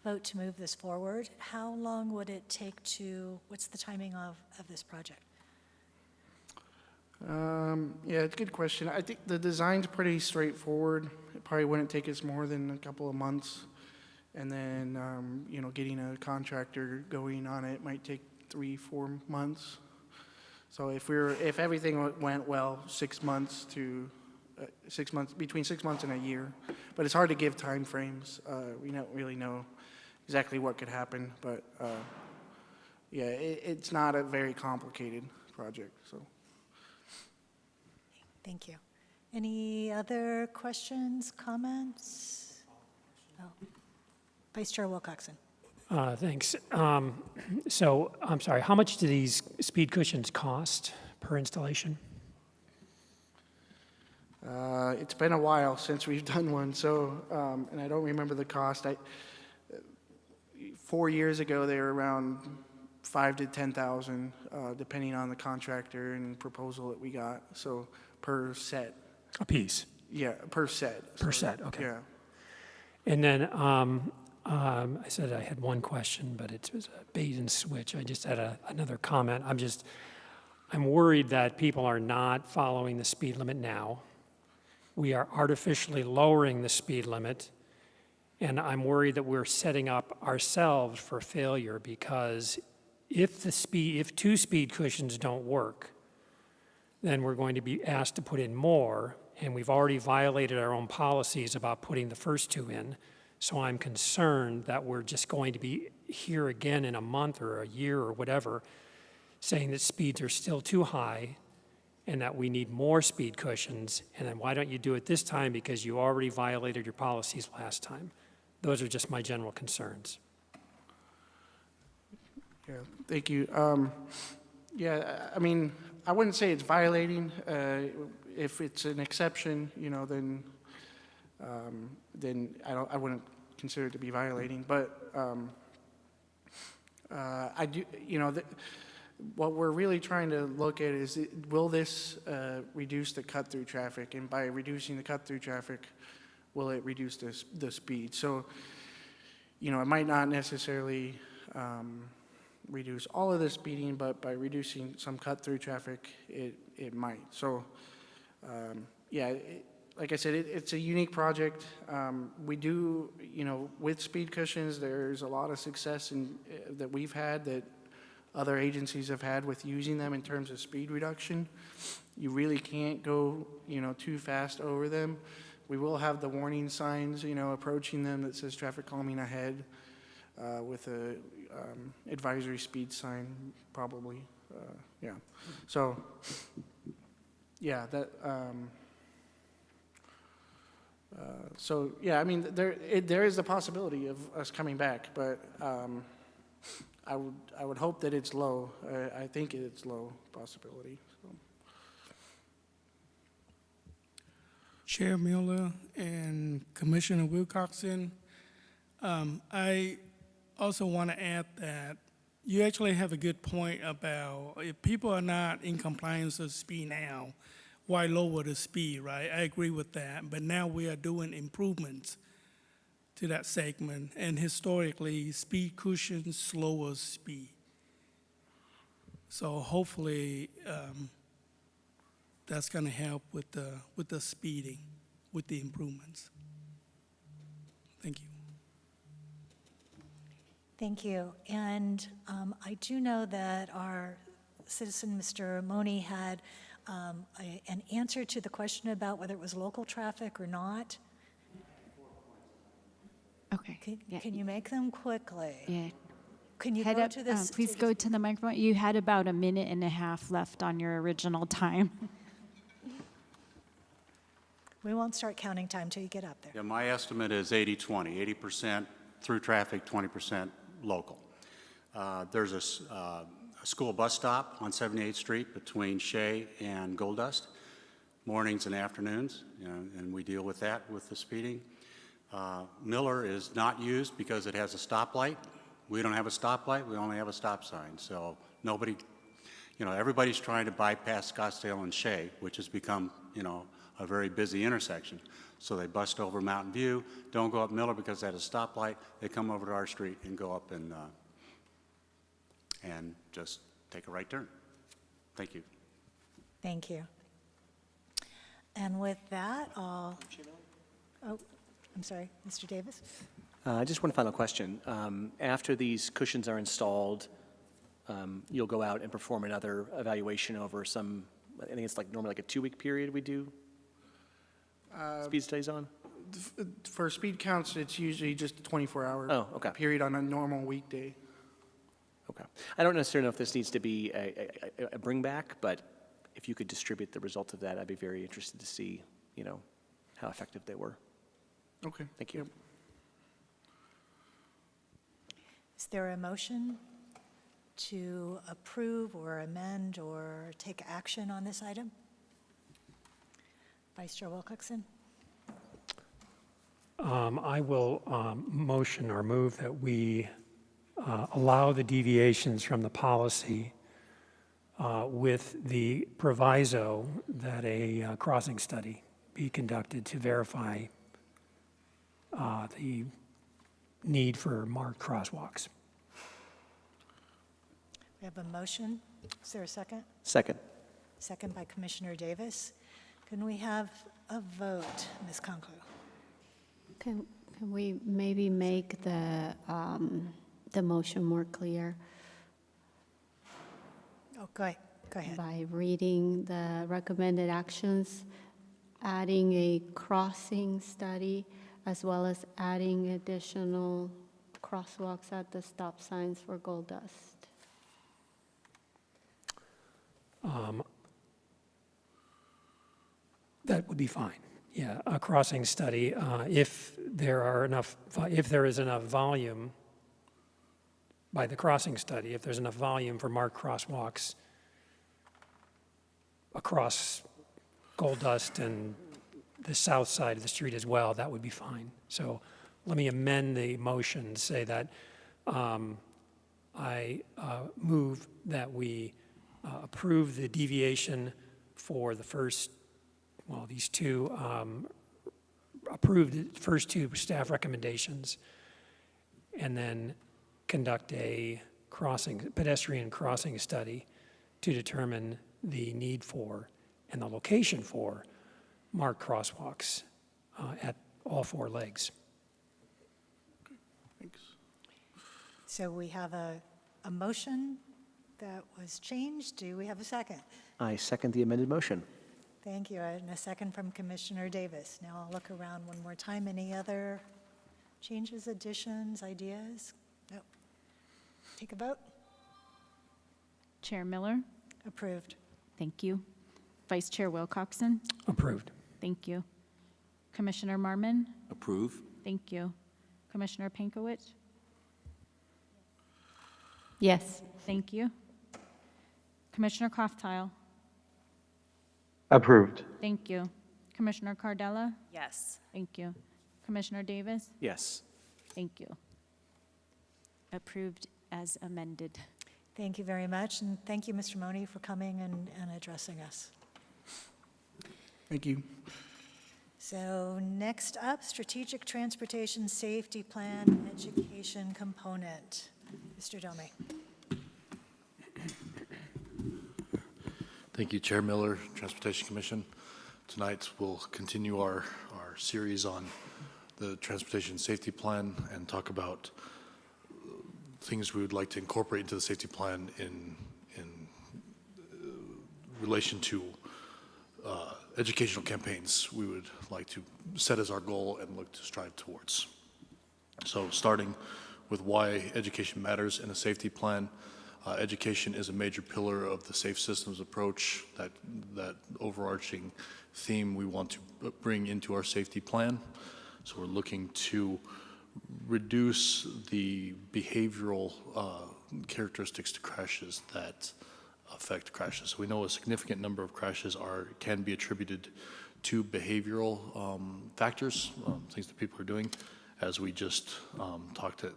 vote to move this forward, how long would it take what's the timing of this project? Yeah, it's a good question. I think the design's pretty straightforward. It probably wouldn't take us more than a couple of months. And then, getting a contractor going on it might take 3-4 months. So if everything went well, 6 months to 6 months, between 6 months and a year. But it's hard to give timeframes. We don't really know exactly what could happen, but yeah, it's not a very complicated project, so. Thank you. Any other questions, comments? Oh. Vice Chair Wilcoxon. Thanks. So, I'm sorry, how much do these speed cushions cost per installation? It's been a while since we've done one, so, and I don't remember the cost. 4 years ago, they were around 5,000 to 10,000, depending on the contractor and proposal that we got. So per set. A piece? Yeah, per set. Per set, okay. Yeah. And then I said I had one question, but it was a bait and switch. I just had another comment. I'm worried that people are not following the speed limit now. We are artificially lowering the speed limit, and I'm worried that we're setting up ourselves for failure because if 2 speed cushions don't work, then we're going to be asked to put in more, and we've already violated our own policies about putting the first 2 in. So I'm concerned that we're just going to be here again in a month or a year or whatever, saying that speeds are still too high and that we need more speed cushions, and then why don't you do it this time because you already violated your policies last time? Those are just my general concerns. Yeah, thank you. Yeah, I mean, I wouldn't say it's violating. If it's an exception, you know, then I wouldn't consider it to be violating. But I do, you know, what we're really trying to look at is, will this reduce the cut-through traffic? And by reducing the cut-through traffic, will it reduce the speed? So, you know, it might not necessarily reduce all of the speeding, but by reducing some cut-through traffic, it might. So, yeah, like I said, it's a unique project. We do, you know, with speed cushions, there's a lot of success that we've had that other agencies have had with using them in terms of speed reduction. You really can't go, you know, too fast over them. We will have the warning signs, you know, approaching them that says traffic calming ahead with a advisory speed sign, probably. Yeah. So, yeah, that. So yeah, I mean, there is the possibility of us coming back, but I would hope that it's low. I think it's low possibility. So. Chair Miller and Commissioner Wilcoxon, I also want to add that you actually have a good point about if people are not in compliance with speed now, why lower the speed, right? I agree with that, but now we are doing improvements to that segment, and historically, speed cushions slower speed. So hopefully, that's going to help with the speeding, with the improvements. Thank you. Thank you. And I do know that our citizen, Mr. Moni, had an answer to the question about whether it was local traffic or not. Okay. Can you make them quickly? Yeah. Can you Head go up, to this? please go to the microphone. You had about a minute and a half left on your original time. We won't start counting time till you get up there. Yeah, my estimate is 80-20, 80% through traffic, 20% local. There's a school bus stop on 78th Street between Shea and Gold Dust, mornings and afternoons, you know, and we deal with that with the speeding. Miller is not used because it has a stoplight. We don't have a stoplight, we only have a stop sign. So nobody, you know, everybody's trying to bypass Scottsdale and Shea, which has become, you know, a very busy intersection. So they bust over Mountain View, don't go up Miller because it has a stoplight. They come over to our street and go up and just take a right turn. Thank you. Thank you. And with that, I'm sorry, Mr. Davis? Just one final question. After these cushions are installed, you'll go out and perform another evaluation over some, I think it's like normally like a 2-week period we do? speed studies on? For speed counts, it's usually just a 24-hour Oh, okay. period on a normal weekday. Okay. I don't necessarily know if this needs to be a bring back, but if you could distribute the result of that, I'd be very interested to see, how effective they were. Okay. Thank you. Is there a motion to approve or amend or take action on this item? Vice Chair Wilcoxon? I will motion or move that we allow the deviations from the policy with the proviso that a crossing study be conducted to verify the need for marked crosswalks. We have a motion. Is there a second? Second. Second by Commissioner Davis. Can we have a vote, Ms. Conkle? Can we maybe make the motion more clear Oh, go ahead. by reading the recommended actions, adding a crossing study, as well as adding additional crosswalks at the stop signs for gold dust? That would be fine. Yeah, a crossing study, if there is enough volume by the crossing study, if there's enough volume for marked crosswalks across Gold Dust and the south side of the street as well, that would be fine. So let me amend the motion, say that I move that we approve the deviation for the first, these two, approve the first two staff recommendations, and then conduct a pedestrian crossing study to determine the need for and the location for marked crosswalks at all four legs. Thanks. So we have a motion that was changed. Do we have a second? I second the amended motion. Thank you. And a second from Commissioner Davis. Now I'll look around one more time. Any other changes, additions, ideas? No. Take a vote. Chair Miller? Approved. Thank you. Vice Chair Wilcoxon? Approved. Thank you. Commissioner Marmon? Approve? Thank you. Commissioner Pankowitz? Yes. Thank you. Commissioner Crofttile? Approved. Thank you. Commissioner Cardella? Yes. Thank you. Commissioner Davis? Yes. Thank you. Approved as amended. Thank you very much. And thank you, Mr. Mone, for coming and addressing us. Thank you. So next up, Strategic Transportation Safety Plan Education Component. Mr. Dome. Thank you, Chair Miller, Transportation Commission. Tonight we'll continue our series on the Transportation Safety Plan and talk about things we would like to incorporate into the safety plan in relation to educational campaigns we would like to set as our goal and look to strive towards. So starting with why education matters in a safety plan. Education is a major pillar of the safe systems approach, that overarching theme we want to bring into our safety plan. So we're looking to reduce the behavioral characteristics to crashes that affect crashes. So we know a significant number of crashes can be attributed to behavioral factors, things that people are doing. As we just talked at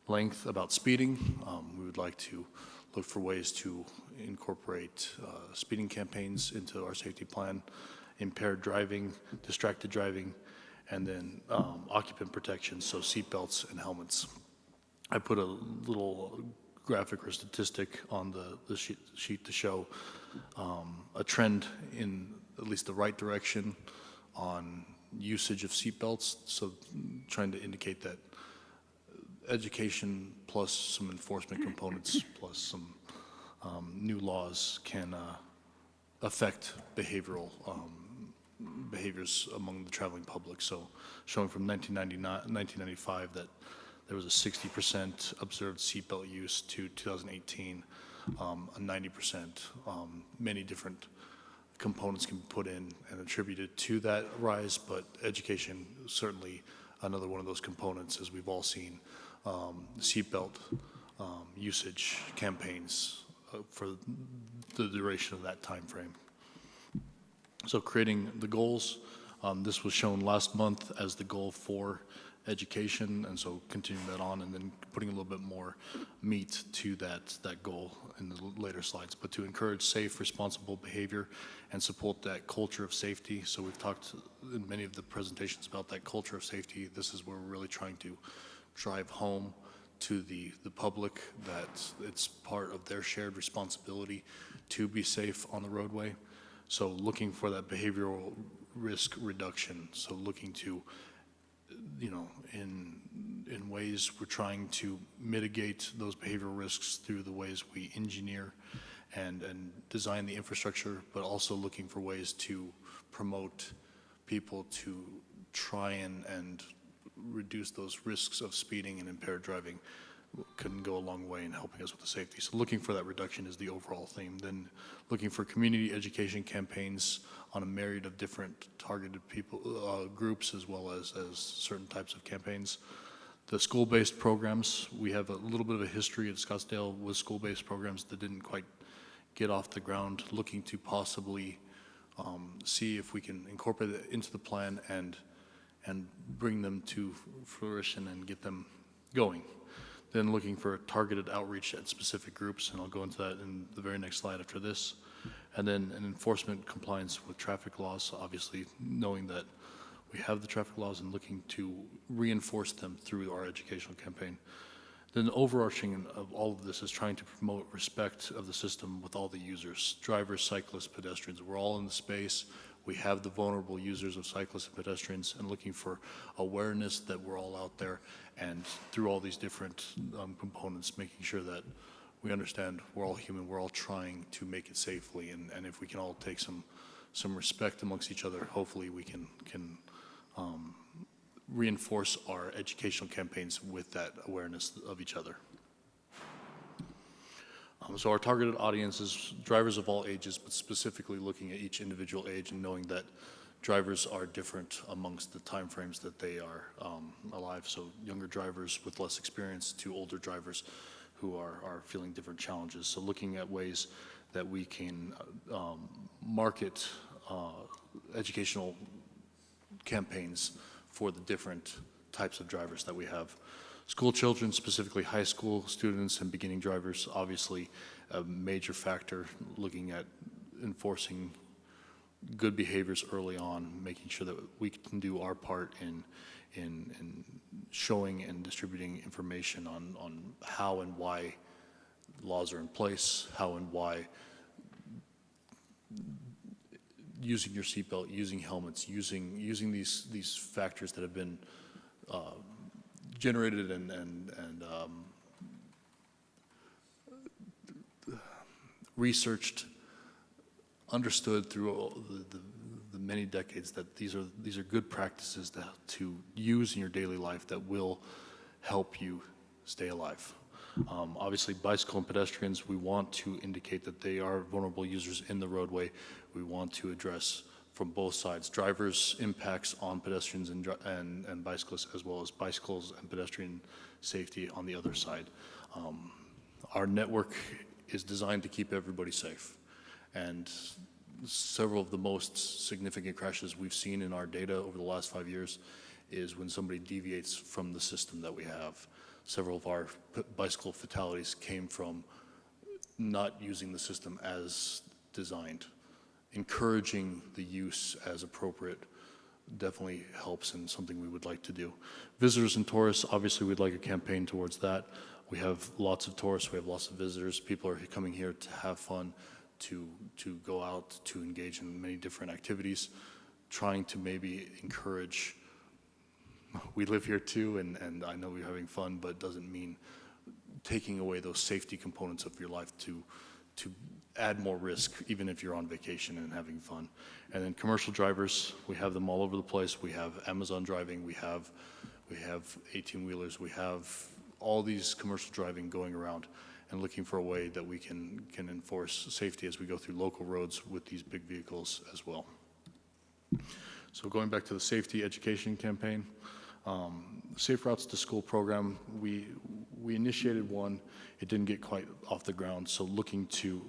length about speeding, we would like to look for ways to incorporate speeding campaigns into our safety plan, impaired driving, distracted driving, and then occupant protection, so seatbelts and helmets. I put a little graphic or statistic on the sheet to show a trend in at least the right direction on usage of seatbelts, so trying to indicate that education plus some enforcement components plus some new laws can affect behavioral behaviors among the traveling public. So showing from 1995 that there was a 60% observed seatbelt use to 2018, a 90%. Many different components can be put in and attributed to that rise, but education certainly another one of those components, as we've all seen. Seatbelt usage campaigns for the duration of that time frame. So creating the goals, this was shown last month as the goal for education, and so continuing that on and then putting a little bit more meat to that goal in the later slides, but to encourage safe, responsible behavior and support that culture of safety. So we've talked in many of the presentations about that culture of safety. This is where we're really trying to drive home to the public that it's part of their shared responsibility to be safe on the roadway. So looking for that behavioral risk reduction. So looking to, you know, in ways we're trying to mitigate those behavioral risks through the ways we engineer and design the infrastructure, but also looking for ways to promote people to try and reduce those risks of speeding and impaired driving can go a long way in helping us with the safety. So looking for that reduction is the overall theme. Then looking for community education campaigns on a myriad of different targeted people, groups, as well as certain types of campaigns. The school-based programs, we have a little bit of a history at Scottsdale with school-based programs that didn't quite get off the ground, looking to possibly see if we can incorporate it into the plan and bring them to fruition and get them going. Then looking for targeted outreach at specific groups, and I'll go into that in the very next slide after this. And then an enforcement compliance with traffic laws, obviously knowing that we have the traffic laws and looking to reinforce them through our educational campaign. Then the overarching of all of this is trying to promote respect of the system with all the users, drivers, cyclists, pedestrians. We're all in the space. We have the vulnerable users of cyclists and pedestrians, and looking for awareness that we're all out there, and through all these different components, making sure that we understand we're all human, we're all trying to make it safely, and if we can all take some respect amongst each other, hopefully we can reinforce our educational campaigns with that awareness of each other. So our targeted audience is drivers of all ages, but specifically looking at each individual age and knowing that drivers are different amongst the timeframes that they are alive. So younger drivers with less experience to older drivers who are feeling different challenges. So looking at ways that we can market educational campaigns for the different types of drivers that we have. School children, specifically high school students and beginning drivers, obviously a major factor, looking at enforcing good behaviors early on, making sure that we can do our part in showing and distributing information on how and why laws are in place, how and why using your seatbelt, using helmets, using these factors that have been generated and researched, understood through the many decades that these are good practices to use in your daily life that will help you stay alive. Obviously, bicycle and pedestrians, we want to indicate that they are vulnerable users in the roadway. We want to address from both sides, drivers' impacts on pedestrians and bicyclists, as well as bicycles and pedestrian safety on the other side. Our network is designed to keep everybody safe. And several of the most significant crashes we've seen in our data over the last 5 years is when somebody deviates from the system that we have. Several of our bicycle fatalities came from not using the system as designed. Encouraging the use as appropriate definitely helps and something we would like to do. Visitors and tourists, obviously we'd like a campaign towards that. We have lots of tourists, we have lots of visitors. People are coming here to have fun, to go out, to engage in many different activities, trying to maybe encourage, we live here too, and I know we're having fun, but it doesn't mean taking away those safety components of your life to add more risk, even if you're on vacation and having fun. And then commercial drivers, we have them all over the place. We have Amazon driving, we have 18-wheelers, we have all these commercial driving going around and looking for a way that we can enforce safety as we go through local roads with these big vehicles as well. So going back to the safety education campaign, Safe Routes to School program, we initiated one. It didn't get quite off the ground, so looking to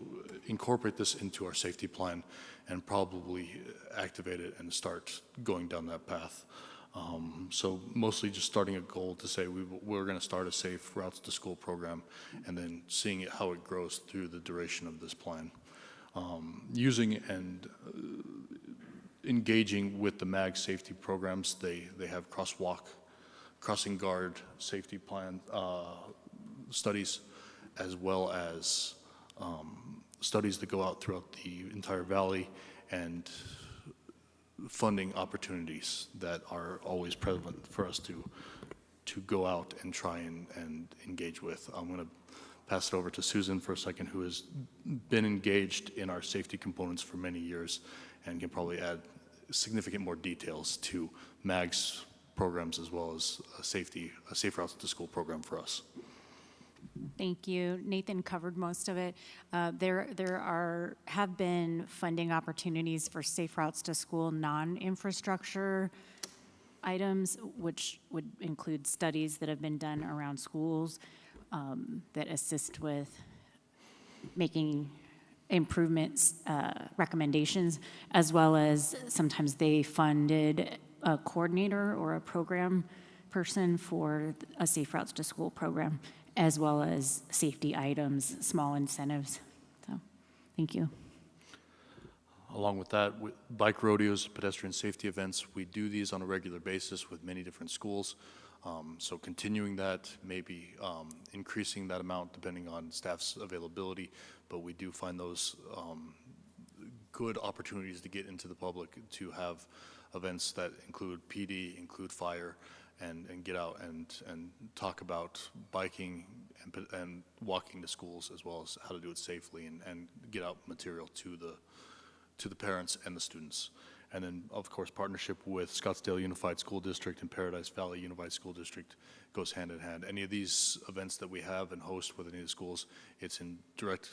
incorporate this into our safety plan and probably activate it and start going down that path. So mostly just starting a goal to say we're going to start a Safe Routes to School program and then seeing how it grows through the duration of this plan. Using and engaging with the MAG safety programs, they have crossing guard safety plan studies, as well as studies that go out throughout the entire valley, and funding opportunities that are always prevalent for us to go out and try and engage with. I'm going to pass it over to Susan for a second, who has been engaged in our safety components for many years and can probably add significant more details to MAG's programs as well as a Safe Routes to School program for us. Thank you. Nathan covered most of it. There have been funding opportunities for Safe Routes to School non-infrastructure items, which would include studies that have been done around schools that assist with making improvements, recommendations, as well as sometimes they funded a coordinator or a program person for a Safe Routes to School program, as well as safety items, small incentives. So, thank you. Along with that, bike rodeos, pedestrian safety events, we do these on a regular basis with many different schools. So continuing that, maybe increasing that amount depending on staff's availability, but we do find those good opportunities to get into the public to have events that include PD, include fire, and get out and talk about biking and walking to schools, as well as how to do it safely and get out material to the parents and the students. And then, of course, partnership with Scottsdale Unified School District and Paradise Valley Unified School District goes hand in hand. Any of these events that we have and host with any of the schools, it's in direct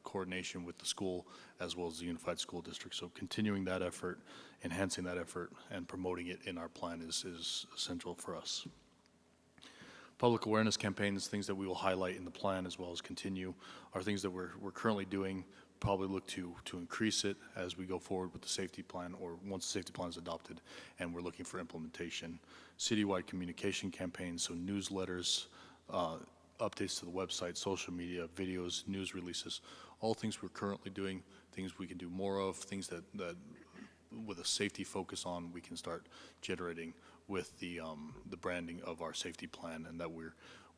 coordination with the school as well as the Unified School District. So continuing that effort, enhancing that effort, and promoting it in our plan is essential for us. Public awareness campaigns, things that we will highlight in the plan as well as continue, are things that we're currently doing. Probably look to increase it as we go forward with the safety plan, or once the safety plan is adopted and we're looking for implementation. Citywide communication campaigns, so newsletters, updates to the website, social media, videos, news releases, all things we're currently doing, things we can do more of, things that with a safety focus on, we can start generating with the branding of our safety plan, and that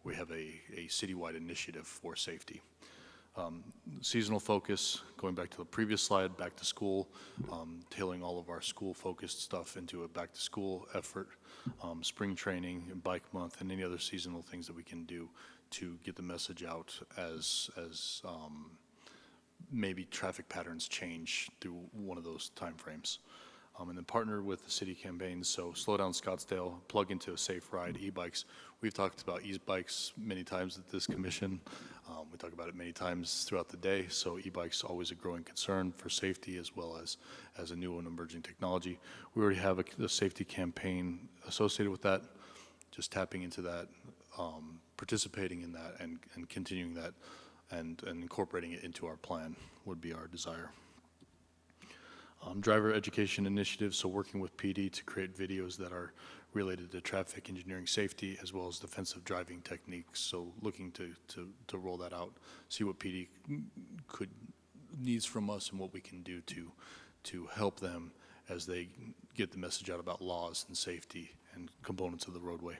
we have a citywide initiative for safety. Seasonal focus, going back to the previous slide, back to school, tailoring all of our school-focused stuff into a back-to-school effort, spring training, bike month, and any other seasonal things that we can do to get the message out as maybe traffic patterns change through one of those timeframes. And then partner with the city campaigns, so Slow Down Scottsdale, plug into a safe ride, e-bikes. We've talked about e-bikes many times at this commission. We talk about it many times throughout the day, so e-bikes always a growing concern for safety as well as a new and emerging technology. We already have a safety campaign associated with that, just tapping into that, participating in that, and continuing that, and incorporating it into our plan would be our desire. Driver education initiatives, so working with PD to create videos that are related to traffic engineering safety as well as defensive driving techniques. So looking to roll that out, see what PD needs from us and what we can do to help them as they get the message out about laws and safety and components of the roadway.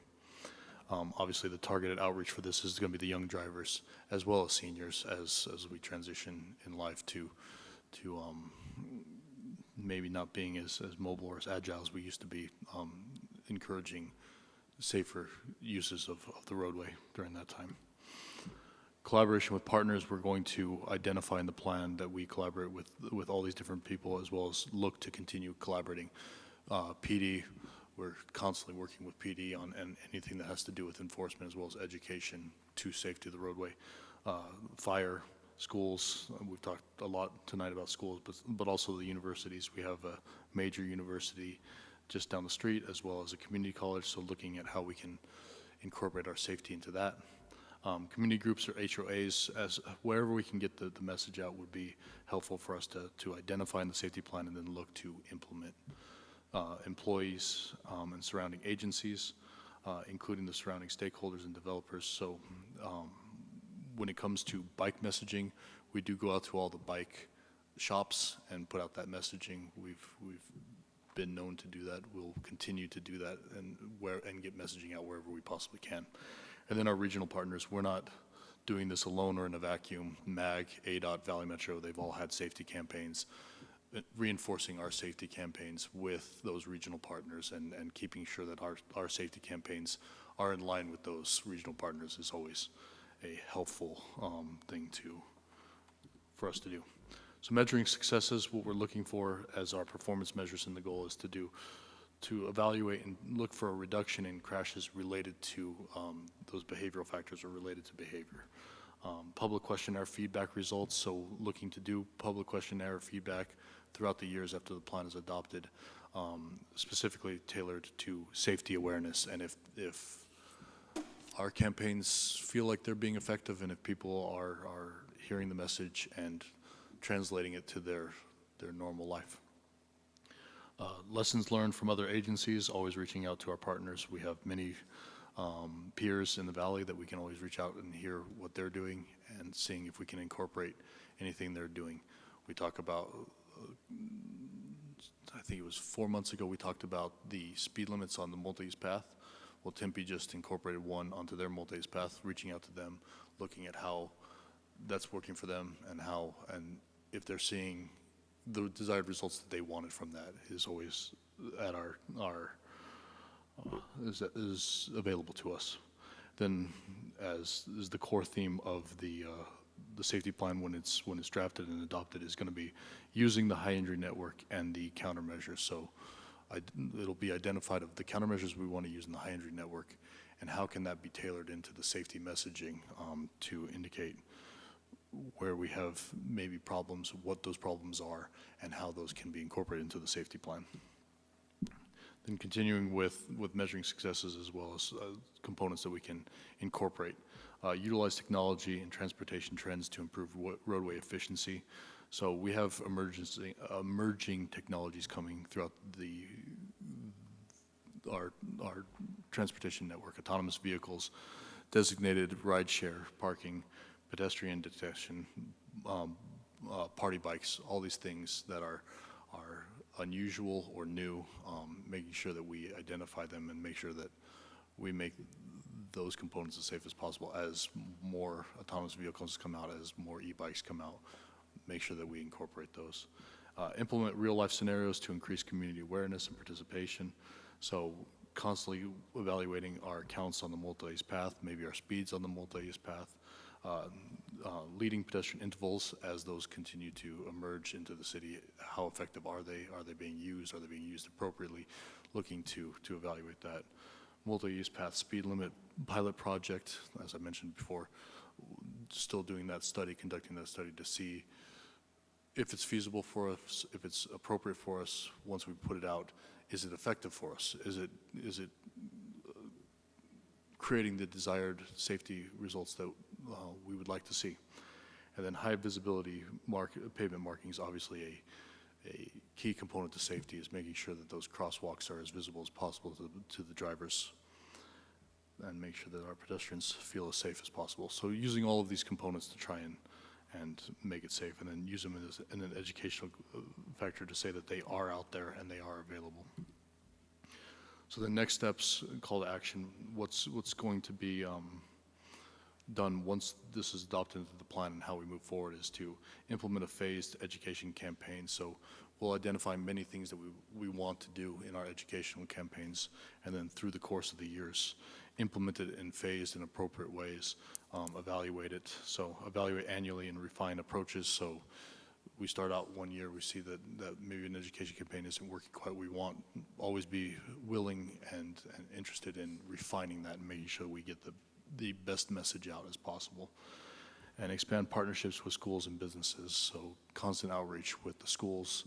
Obviously, the targeted outreach for this is going to be the young drivers as well as seniors as we transition in life to maybe not being as mobile or as agile as we used to be, encouraging safer uses of the roadway during that time. collaboration with partners, we're going to identify in the plan that we collaborate with all these different people, as well as look to continue collaborating. PD, we're constantly working with PD on anything that has to do with enforcement, as well as education to safety of the roadway. Fire, schools, we've talked a lot tonight about schools, but also the universities. We have a major university just down the street, as well as a community college, so looking at how we can incorporate our safety into that. Community groups or HOAs, as wherever we can get the message out would be helpful for us to identify in the safety plan and then look to implement. Employees and surrounding agencies, including the surrounding stakeholders and developers. So when it comes to bike messaging, we do go out to all the bike shops and put out that messaging. We've been known to do that. We'll continue to do that and get messaging out wherever we possibly can. And then our regional partners, we're not doing this alone or in a vacuum. MAG, ADOT, Valley Metro, they've all had safety campaigns. Reinforcing our safety campaigns with those regional partners and keeping sure that our safety campaigns are in line with those regional partners is always a helpful thing for us to do. So measuring successes, what we're looking for as our performance measures, and the goal is to evaluate and look for a reduction in crashes related to those behavioral factors or related to behavior. Public questionnaire feedback results, so looking to do public questionnaire feedback throughout the years after the plan is adopted, specifically tailored to safety awareness, and if our campaigns feel like they're being effective and if people are hearing the message and translating it to their normal life. Lessons learned from other agencies, always reaching out to our partners. We have many peers in the valley that we can always reach out and hear what they're doing and seeing if we can incorporate anything they're doing. We talk about, I think it was 4 months ago, we talked about the speed limits on the multi-use path. Well, Tempe just incorporated one onto their multi-use path, reaching out to them, looking at how that's working for them and if they're seeing the desired results that they wanted from that is always at is available to us. Then, as is the core theme of the safety plan when it's drafted and adopted, is going to be using the high injury network and the countermeasures. So it'll be identified of the countermeasures we want to use in the high injury network and how can that be tailored into the safety messaging to indicate where we have maybe problems, what those problems are, and how those can be incorporated into the safety plan. Then continuing with measuring successes as well as components that we can incorporate. Utilize technology and transportation trends to improve roadway efficiency. So we have emerging technologies coming throughout our transportation network, autonomous vehicles, designated rideshare parking, pedestrian detection, party bikes, all these things that are unusual or new, making sure that we identify them and make sure that we make those components as safe as possible. As more autonomous vehicles come out, as more e-bikes come out, make sure that we incorporate those. Implement real-life scenarios to increase community awareness and participation. So constantly evaluating our counts on the multi-use path, maybe our speeds on the multi-use path, leading pedestrian intervals as those continue to emerge into the city. How effective are they? Are they being used? Are they being used appropriately? Looking to evaluate that. Multi-use path speed limit pilot project, as I mentioned before, still doing that study, conducting that study to see if it's feasible for us, if it's appropriate for us once we put it out. Is it effective for us? Is it creating the desired safety results that we would like to see? And then high visibility pavement markings, obviously a key component to safety, is making sure that those crosswalks are as visible as possible to the drivers and make sure that our pedestrians feel as safe as possible. So using all of these components to try and make it safe, and then use them as an educational factor to say that they are out there and they are available. So the next steps, call to action, what's going to be done once this is adopted into the plan and how we move forward is to implement a phased education campaign. So we'll identify many things that we want to do in our educational campaigns, and then through the course of the years, implement it in phased and appropriate ways, evaluate it. So evaluate annually and refine approaches. So we start out one year, we see that maybe an education campaign isn't working quite what we want. Always be willing and interested in refining that and making sure we get the best message out as possible. And expand partnerships with schools and businesses. So constant outreach with the schools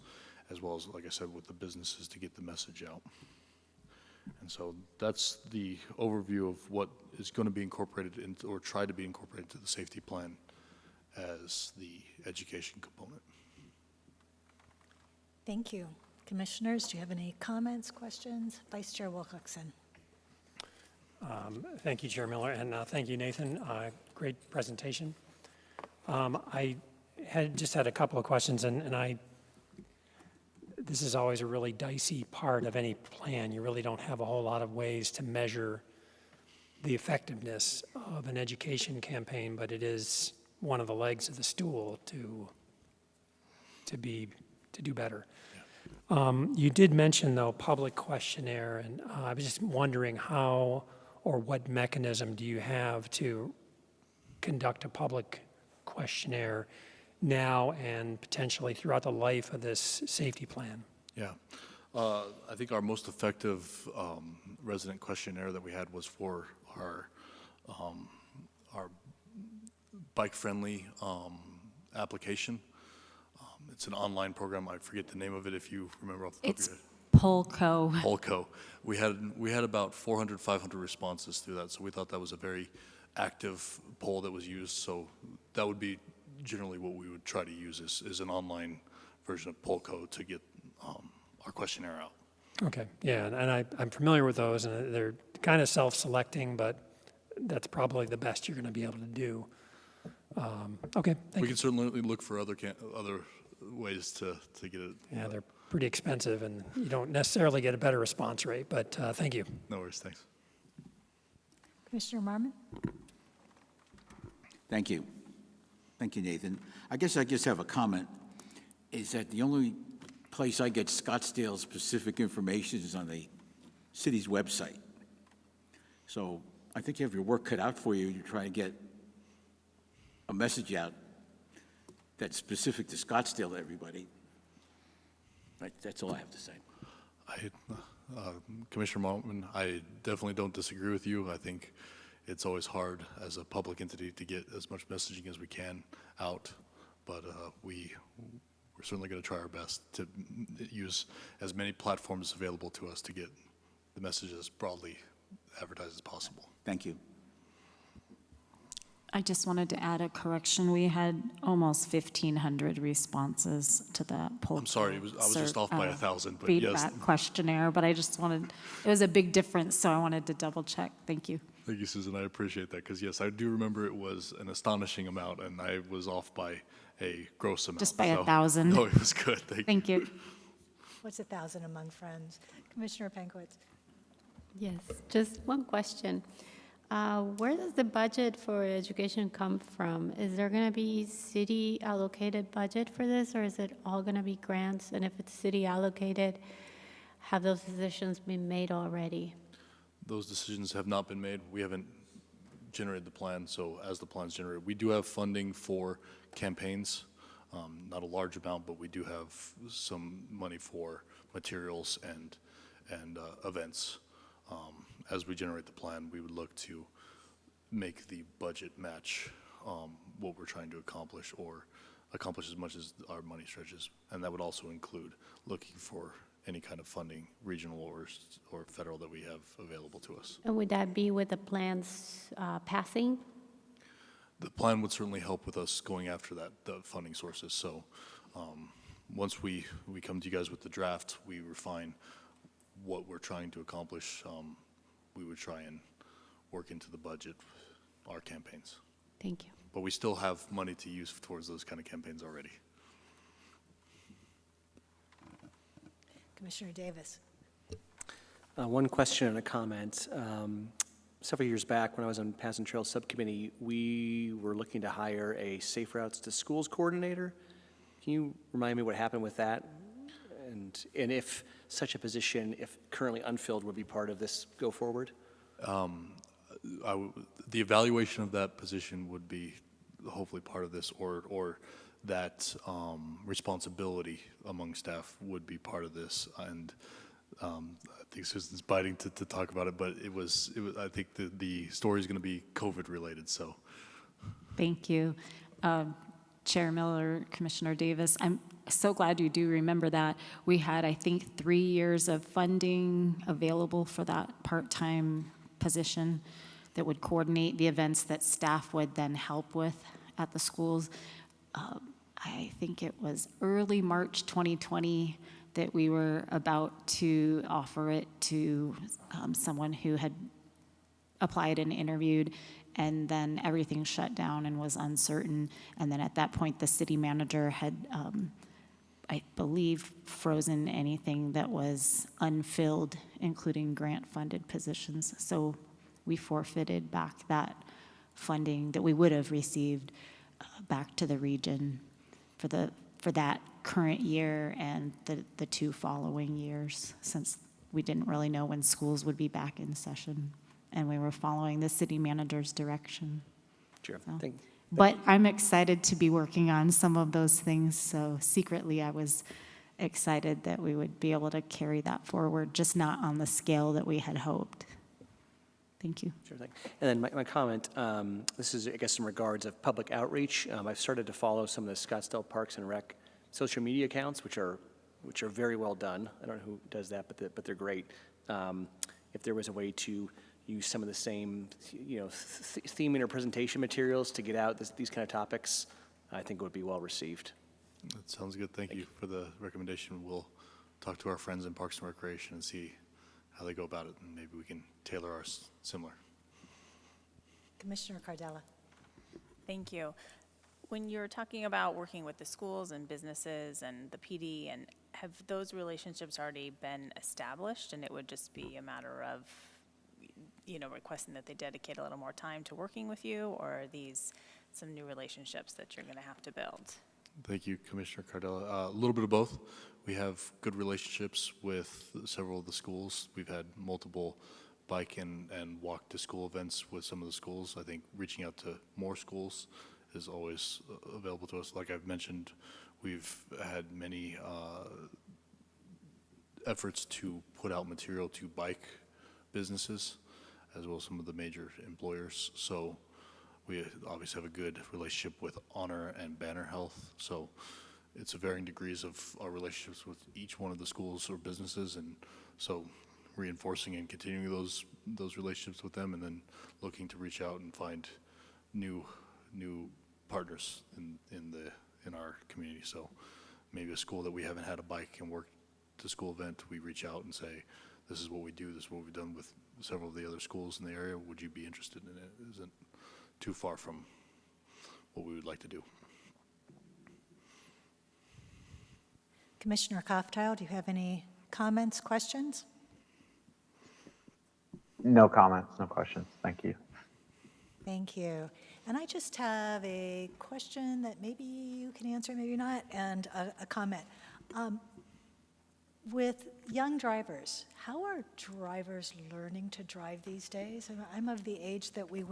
as well as, like I said, with the businesses to get the message out. And so that's the overview of what is going to be incorporated into, or try to be incorporated into the safety plan as the education component. Thank you. Commissioners, do you have any comments, questions? Vice Chair Wilcoxon. Thank you, Chair Miller, and thank you, Nathan. Great presentation. I just had a couple of questions, and this is always a really dicey part of any plan. You really don't have a whole lot of ways to measure the effectiveness of an education campaign, but it is one of the legs of the stool to do better. You did mention, though, public questionnaire, and I was just wondering how or what mechanism do you have to conduct a public questionnaire now and potentially throughout the life of this safety plan? Yeah. I think our most effective resident questionnaire that we had was for our bike-friendly application. It's an online program. I forget the name of it if you remember off the top of your head. Polco. Polco. We had about 400, 500 responses through that, so we thought that was a very active poll that was used. So that would be generally what we would try to use is an online version of Polco to get our questionnaire out. Okay, yeah, and I'm familiar with those, and they're kind of self-selecting, but that's probably the best you're going to be able to do. Okay, thank We you. can certainly look for other ways to get it. Yeah, they're pretty expensive, and you don't necessarily get a better response rate, but thank you. No worries, thanks. Commissioner Marmon? Thank you. Thank you, Nathan. I guess I just have a comment, is that the only place I get Scottsdale-specific information is on the city's website. So I think you have your work cut out for you to try to get a message out that's specific to Scottsdale to everybody. Right, that's all I have to say. Commissioner Maltman, I definitely don't disagree with you. I think it's always hard as a public entity to get as much messaging as we can out, but we're certainly going to try our best to use as many platforms available to us to get the message as broadly advertised as possible. Thank you. I just wanted to add a correction. We had almost 1,500 responses to that poll. I'm sorry, I was just off by 1,000, but yes. Feedback questionnaire, but I just wanted, it was a big difference, so I wanted to double check. Thank you. Thank you, Susan. I appreciate that, because yes, I do remember it was an astonishing amount, and I was off by a gross amount. Just by so- 1,000. No, it was good. Thank you. What's 1,000 among friends? Commissioner Pankowitz? Yes, just one question. Where does the budget for education come from? Is there going to be city allocated budget for this, or is it all going to be grants? And if it's city allocated, have those decisions been made already? Those decisions have not been made. We haven't generated the plan, so as the plan's generated, we do have funding for campaigns. Not a large amount, but we do have some money for materials and events. As we generate the plan, we would look to make the budget match what we're trying to accomplish, or accomplish as much as our money stretches. And that would also include looking for any kind of funding, regional or federal, that we have available to us. And would that be with the plans passing? The plan would certainly help with us going after the funding sources. So once we come to you guys with the draft, we refine what we're trying to accomplish. We would try and work into the budget our campaigns. Thank you. But we still have money to use towards those kind of campaigns already. Commissioner Davis? One question and a comment. Several years back, when I was on Pass Trail Subcommittee, we were looking to hire a Safe Routes to Schools coordinator. Can you remind me what happened with that? And if such a position, if currently unfilled, would be part of this go forward? the evaluation of that position would be hopefully part of this, or that responsibility among staff would be part of this. And I think Susan's biting to talk about it, but it was I think the story is going to be COVID related. So, Thank you. Chair Miller, Commissioner Davis, I'm so glad you do remember that. We had, I think, 3 years of funding available for that part-time position that would coordinate the events that staff would then help with at the schools. I think it was early March 2020 that we were about to offer it to someone who had applied and interviewed, and then everything shut down and was uncertain. And then at that point, the city manager had, I believe, frozen anything that was unfilled, including grant-funded positions. So we forfeited back that funding that we would have received back to the region for that current year and the 2 following years, since we didn't really know when schools would be back in session, and we were following the city manager's direction. Sure. So. But I'm excited to be working on some of those things, so secretly I was excited that we would be able to carry that forward, just not on the scale that we had hoped. Thank you. Sure thing. And then my comment, this is, I guess, in regards of public outreach. I've started to follow some of the Scottsdale Parks and Rec social media accounts, which are very well done. I don't know who does that, but they're great. If there was a way to use some of the same, theming or presentation materials to get out these kind of topics, I think it would be well received. that sounds good. Thank you for the recommendation. We'll talk to our friends in Parks and Recreation and see how they go about it, and maybe we can tailor ours similar. Commissioner Cardella. Thank you. When you're talking about working with the schools and businesses and the PD, and have those relationships already been established, and it would just be a matter of, requesting that they dedicate a little more time to working with you, or are these some new relationships that you're going to have to build? Thank you, Commissioner Cardella. A little bit of both. We have good relationships with several of the schools. We've had multiple bike and walk to school events with some of the schools. I think reaching out to more schools is always available to us. Like I've mentioned, we've had many efforts to put out material to bike businesses, as well as some of the major employers. So we obviously have a good relationship with Honor and Banner Health. So it's a varying degrees of our relationships with each one of the schools or businesses, and so reinforcing and continuing those relationships with them, and then looking to reach out and find new partners in our community. So maybe a school that we haven't had a bike and work to school event, we reach out and say, this is what we do, this is what we've done with several of the other schools in the area. Would you be interested in it? It isn't too far from what we would like to do. Commissioner Koftow, do you have any comments, questions? No comments, no questions. Thank you. Thank you. And I just have a question that maybe you can answer, maybe not, and a comment. With young drivers, how are drivers learning to drive these days? I'm of the age that we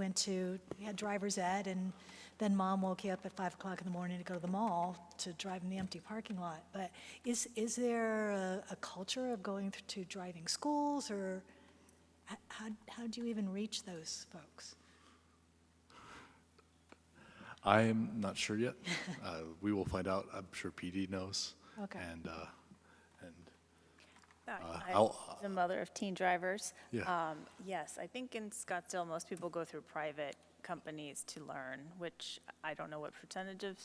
had driver's ed, and then mom woke you up at 5 o'clock in the morning to go to the mall to drive in the empty parking lot. But is there a culture of going to driving schools, or how do you even reach those folks? I'm not sure yet. We will find out. I'm sure PD knows. Okay. And I'm the mother of teen drivers. Yeah. Yes, I think in Scottsdale, most people go through private companies to learn, which I don't know what percentage of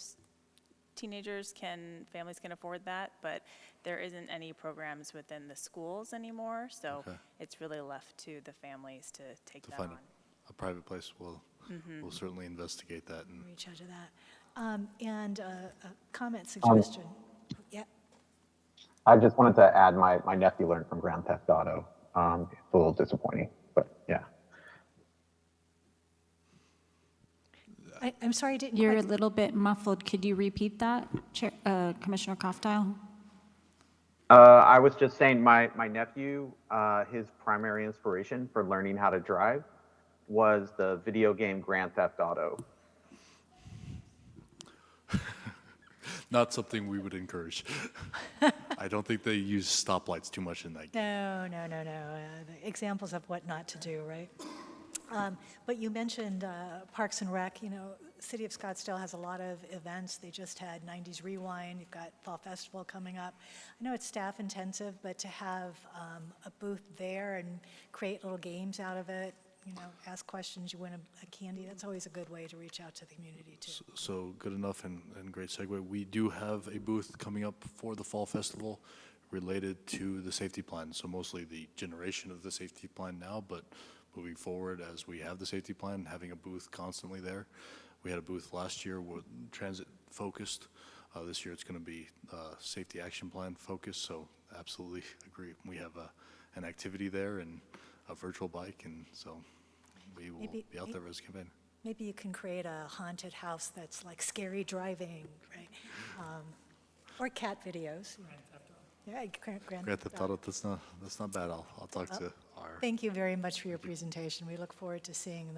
families can afford that, but there isn't any programs within the schools anymore, so Okay. it's really left to the families to take to that find on. a private place, we'll certainly investigate that. And Reach out to that. And a comment, suggestion. Yeah. I just wanted to add my nephew learned from Grand Theft Auto. It's a little disappointing, but yeah. I'm sorry, I didn't You're a quite. little bit muffled. Could you repeat that, Commissioner Koftow? I was just saying my nephew, his primary inspiration for learning how to drive was the video game Grand Theft Auto. Not something we would encourage. I don't think they use stoplights too much in that game. No. The examples of what not to do, right? But you mentioned Parks and Rec. You know, City of Scottsdale has a lot of events. They just had 90s Rewind. You've got Fall Festival coming up. I know it's staff intensive, but to have a booth there and create little games out of it, you know, ask questions, you win a candy, that's always a good way to reach out to the community too. So good enough and great segue. We do have a booth coming up for the Fall Festival related to the safety plan. So mostly the generation of the safety plan now, but moving forward as we have the safety plan, having a booth constantly there. We had a booth last year with transit focused. This year it's going to be safety action plan focused. So absolutely agree. We have an activity there and a virtual bike, and so we will be out there as a campaign. Maybe you can create a haunted house that's like scary driving, right? Or cat videos. Yeah, Grand Theft Auto, that's not bad. I'll talk to our. Thank you very much for your presentation. We look forward to seeing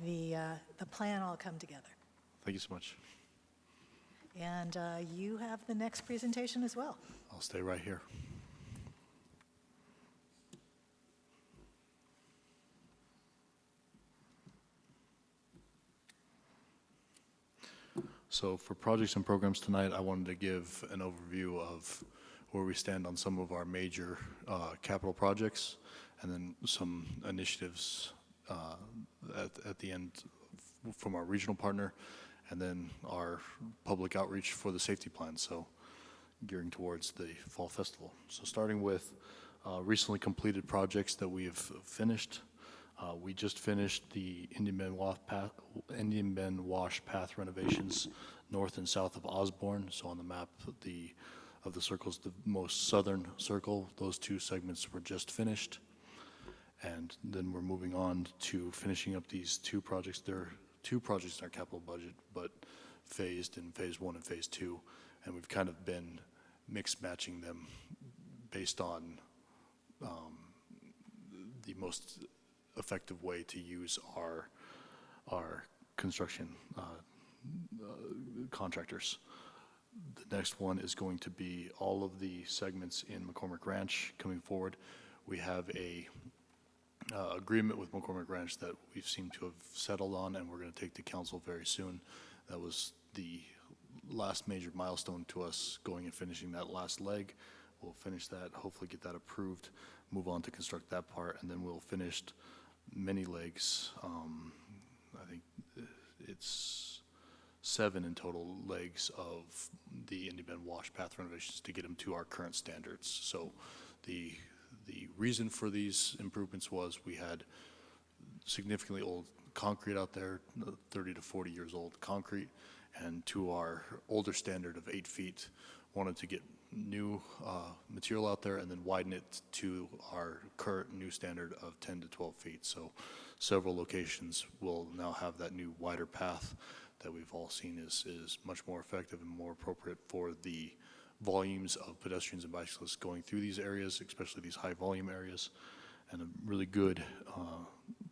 the plan all come together. Thank you so much. And you have the next presentation as well. I'll stay right here. So for projects and programs tonight, I wanted to give an overview of where we stand on some of our major capital projects, and then some initiatives at the end from our regional partner, and then our public outreach for the safety plan, so gearing towards the Fall Festival. So starting with recently completed projects that we have finished. We just finished the Indian Bend Wash Path renovations north and south of Osborne. So on the map, of the circles, the most southern circle, those two segments were just finished. And then we're moving on to finishing up these two projects. There are two projects in our capital budget, but phased in phase 1 and phase 2. And we've kind of been mix matching them based on the most effective way to use our construction contractors. The next one is going to be all of the segments in McCormick Ranch coming forward. We have a agreement with McCormick Ranch that we seem to have settled on, and we're going to take to council very soon. That was the last major milestone to us, going and finishing that last leg. We'll finish that, hopefully get that approved, move on to construct that part, and then we'll finish many legs. I think it's 7 in total legs of the Indian Bend Wash Path renovations to get them to our current standards. So the reason for these improvements was we had significantly old concrete out there, 30 to 40 years old concrete, and to our older standard of 8 feet, wanted to get new material out there and then widen it to our current new standard of 10 to 12 feet. So several locations will now have that new wider path that we've all seen is much more effective and more appropriate for the volumes of pedestrians and bicyclists going through these areas, especially these high volume areas, and a really good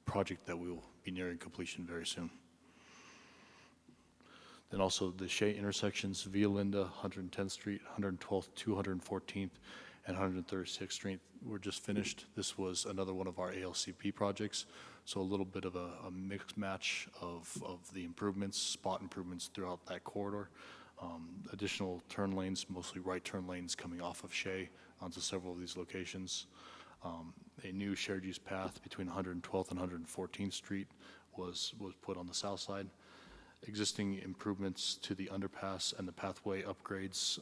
project that we will be nearing completion very soon. Then also the Shea intersections, Via Linda, 110th Street, 112th, 214th, and 136th Street were just finished. This was another one of our ALCP projects, so a little bit of a mixed match of the improvements, spot improvements throughout that corridor. Additional turn lanes, mostly right turn lanes coming off of Shea onto several of these locations. A new shared use path between 112th and 114th Street was put on the south side. Existing improvements to the underpass and the pathway upgrades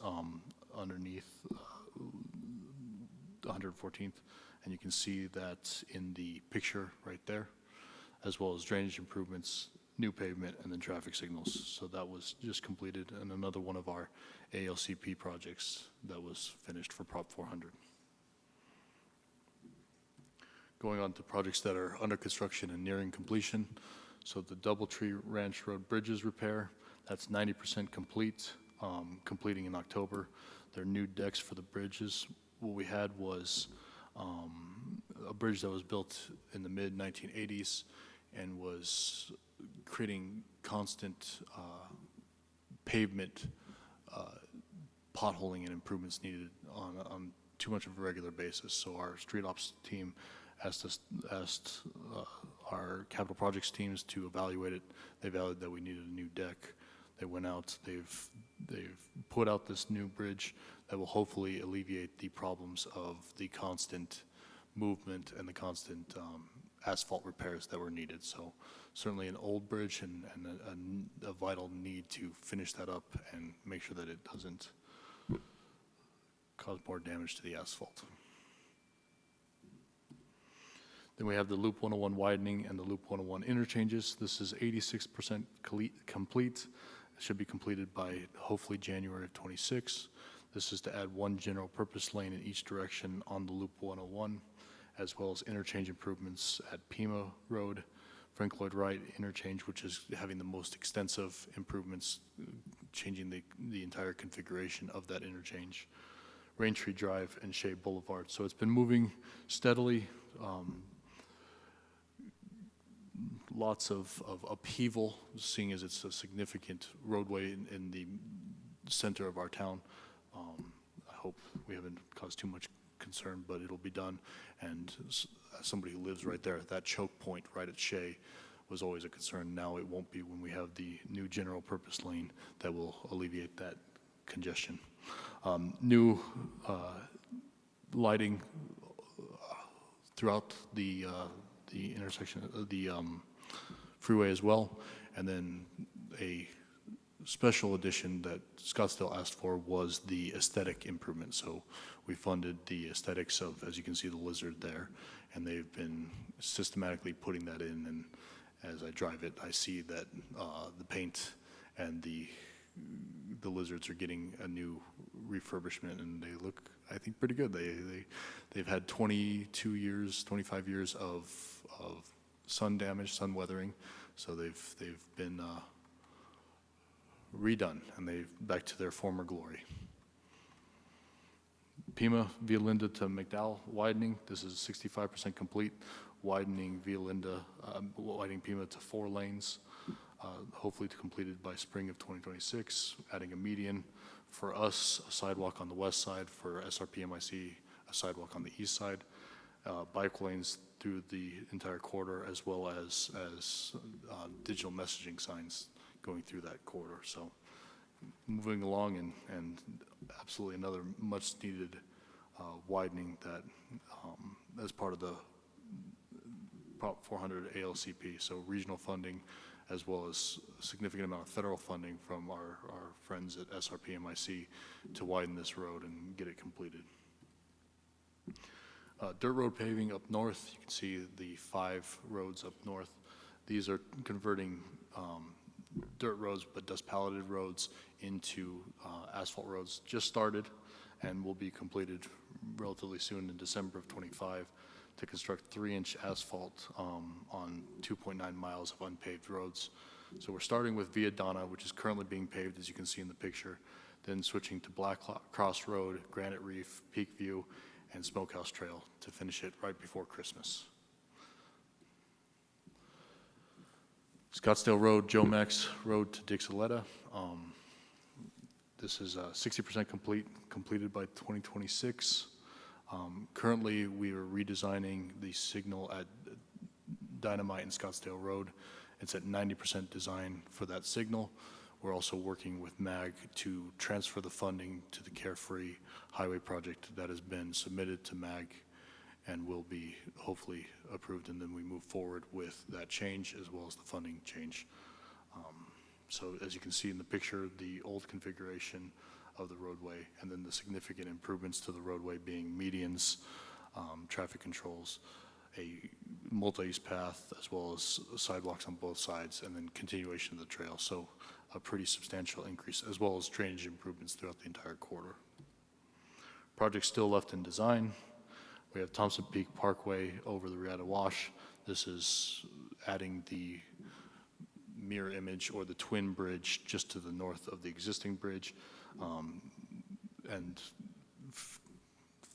underneath 114th, and you can see that in the picture right there, as well as drainage improvements, new pavement, and then traffic signals. So that was just completed, and another one of our ALCP projects that was finished for Prop 400. Going on to projects that are under construction and nearing completion. So the Doubletree Ranch Road Bridges repair, that's 90% complete, completing in October. There are new decks for the bridges. What we had was a bridge that was built in the mid-1980s. and was creating constant pavement potholing and improvements needed on too much of a regular basis. So our street ops team asked our capital projects teams to evaluate it. They evaluated that we needed a new deck. They went out, they've put out this new bridge that will hopefully alleviate the problems of the constant movement and the constant asphalt repairs that were needed. So certainly an old bridge and a vital need to finish that up and make sure that it doesn't cause more damage to the asphalt. Then we have the Loop 101 widening and the Loop 101 interchanges. This is 86% complete. It should be completed by hopefully January of 26. This is to add one general purpose lane in each direction on the Loop 101, as well as interchange improvements at Pima Road, Frank Lloyd Wright interchange, which is having the most extensive improvements, changing the entire configuration of that interchange, Raintree Drive and Shea Boulevard. So it's been moving steadily. Lots of upheaval, seeing as it's a significant roadway in the center of our town. I hope we haven't caused too much concern, but it'll be done. And as somebody who lives right there, that choke point right at Shea was always a concern. Now it won't be when we have the new general purpose lane that will alleviate that congestion. New lighting throughout the intersection of the freeway as well, and then a special addition that Scottsdale asked for was the aesthetic improvement. So we funded the aesthetics of, as you can see, the lizard there, and they've been systematically putting that in. And as I drive it, I see that the paint and the lizards are getting a new refurbishment, and they look, I think, pretty good. They've had 22 years, 25 years of sun damage, sun weathering, so they've been redone, and they've back to their former glory. Pima via Linda to McDowell widening. This is 65% complete. Widening via Linda, widening Pima to 4 lanes. Hopefully completed by spring of 2026. Adding a median for us, a sidewalk on the west side. For SRPMIC, a sidewalk on the east side. Bike lanes through the entire corridor, as well as digital messaging signs going through that corridor. So moving along, and absolutely another much needed widening that as part of the Prop 400 ALCP. So regional funding, as well as a significant amount of federal funding from our friends at SRPMIC to widen this road and get it completed. Dirt road paving up north. You can see the 5 roads up north. These are converting dirt roads, but dust palleted roads into asphalt roads. Just started and will be completed relatively soon in December of 25 to construct 3-inch asphalt on 2.9 miles of unpaved roads. So we're starting with Via Donna, which is currently being paved, as you can see in the picture, then switching to Black Cross Road, Granite Reef, Peak View, and Smokehouse Trail to finish it right before Christmas. Scottsdale Road, Jomex Road to Dixoletta. This is 60% completed by 2026. Currently, we are redesigning the signal at Dynamite and Scottsdale Road. It's at 90% design for that signal. We're also working with MAG to transfer the funding to the Carefree Highway project that has been submitted to MAG and will be hopefully approved, and then we move forward with that change as well as the funding change. So as you can see in the picture, the old configuration of the roadway, and then the significant improvements to the roadway being medians, traffic controls, a multi-use path, as well as sidewalks on both sides, and then continuation of the trail. So a pretty substantial increase, as well as drainage improvements throughout the entire corridor. Project still left in design. We have Thompson Peak Parkway over the Riata Wash. This is adding the mirror image or the twin bridge just to the north of the existing bridge, and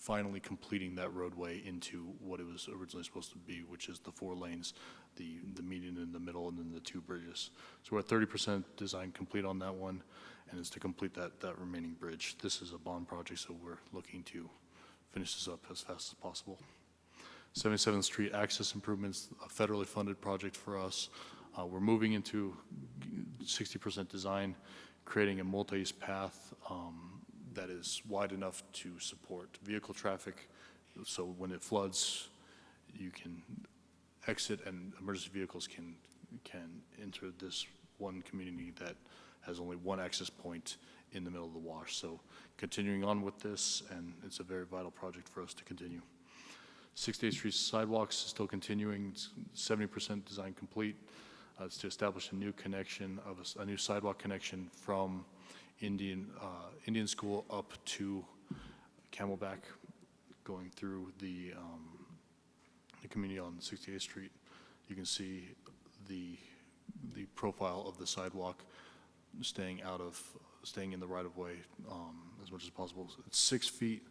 finally completing that roadway into what it was originally supposed to be, which is the 4 lanes, the median in the middle, and then the 2 bridges. So we're at 30% design complete on that one, and it's to complete that remaining bridge. This is a bond project, so we're looking to finish this up as fast as possible. 77th Street access improvements, a federally funded project for us. We're moving into 60% design, creating a multi-use path that is wide enough to support vehicle traffic. So when it floods, you can exit and emergency vehicles can enter this one community that has only one access point in the middle of the wash. So continuing on with this, and it's a very vital project for us to continue. 68th Street sidewalks is still continuing, it's 70% design complete. It's to establish a new connection of a new sidewalk connection from Indian School up to Camelback, going through the community on 68th Street. You can see the profile of the sidewalk staying in the right of way as much as possible. It's 6 feet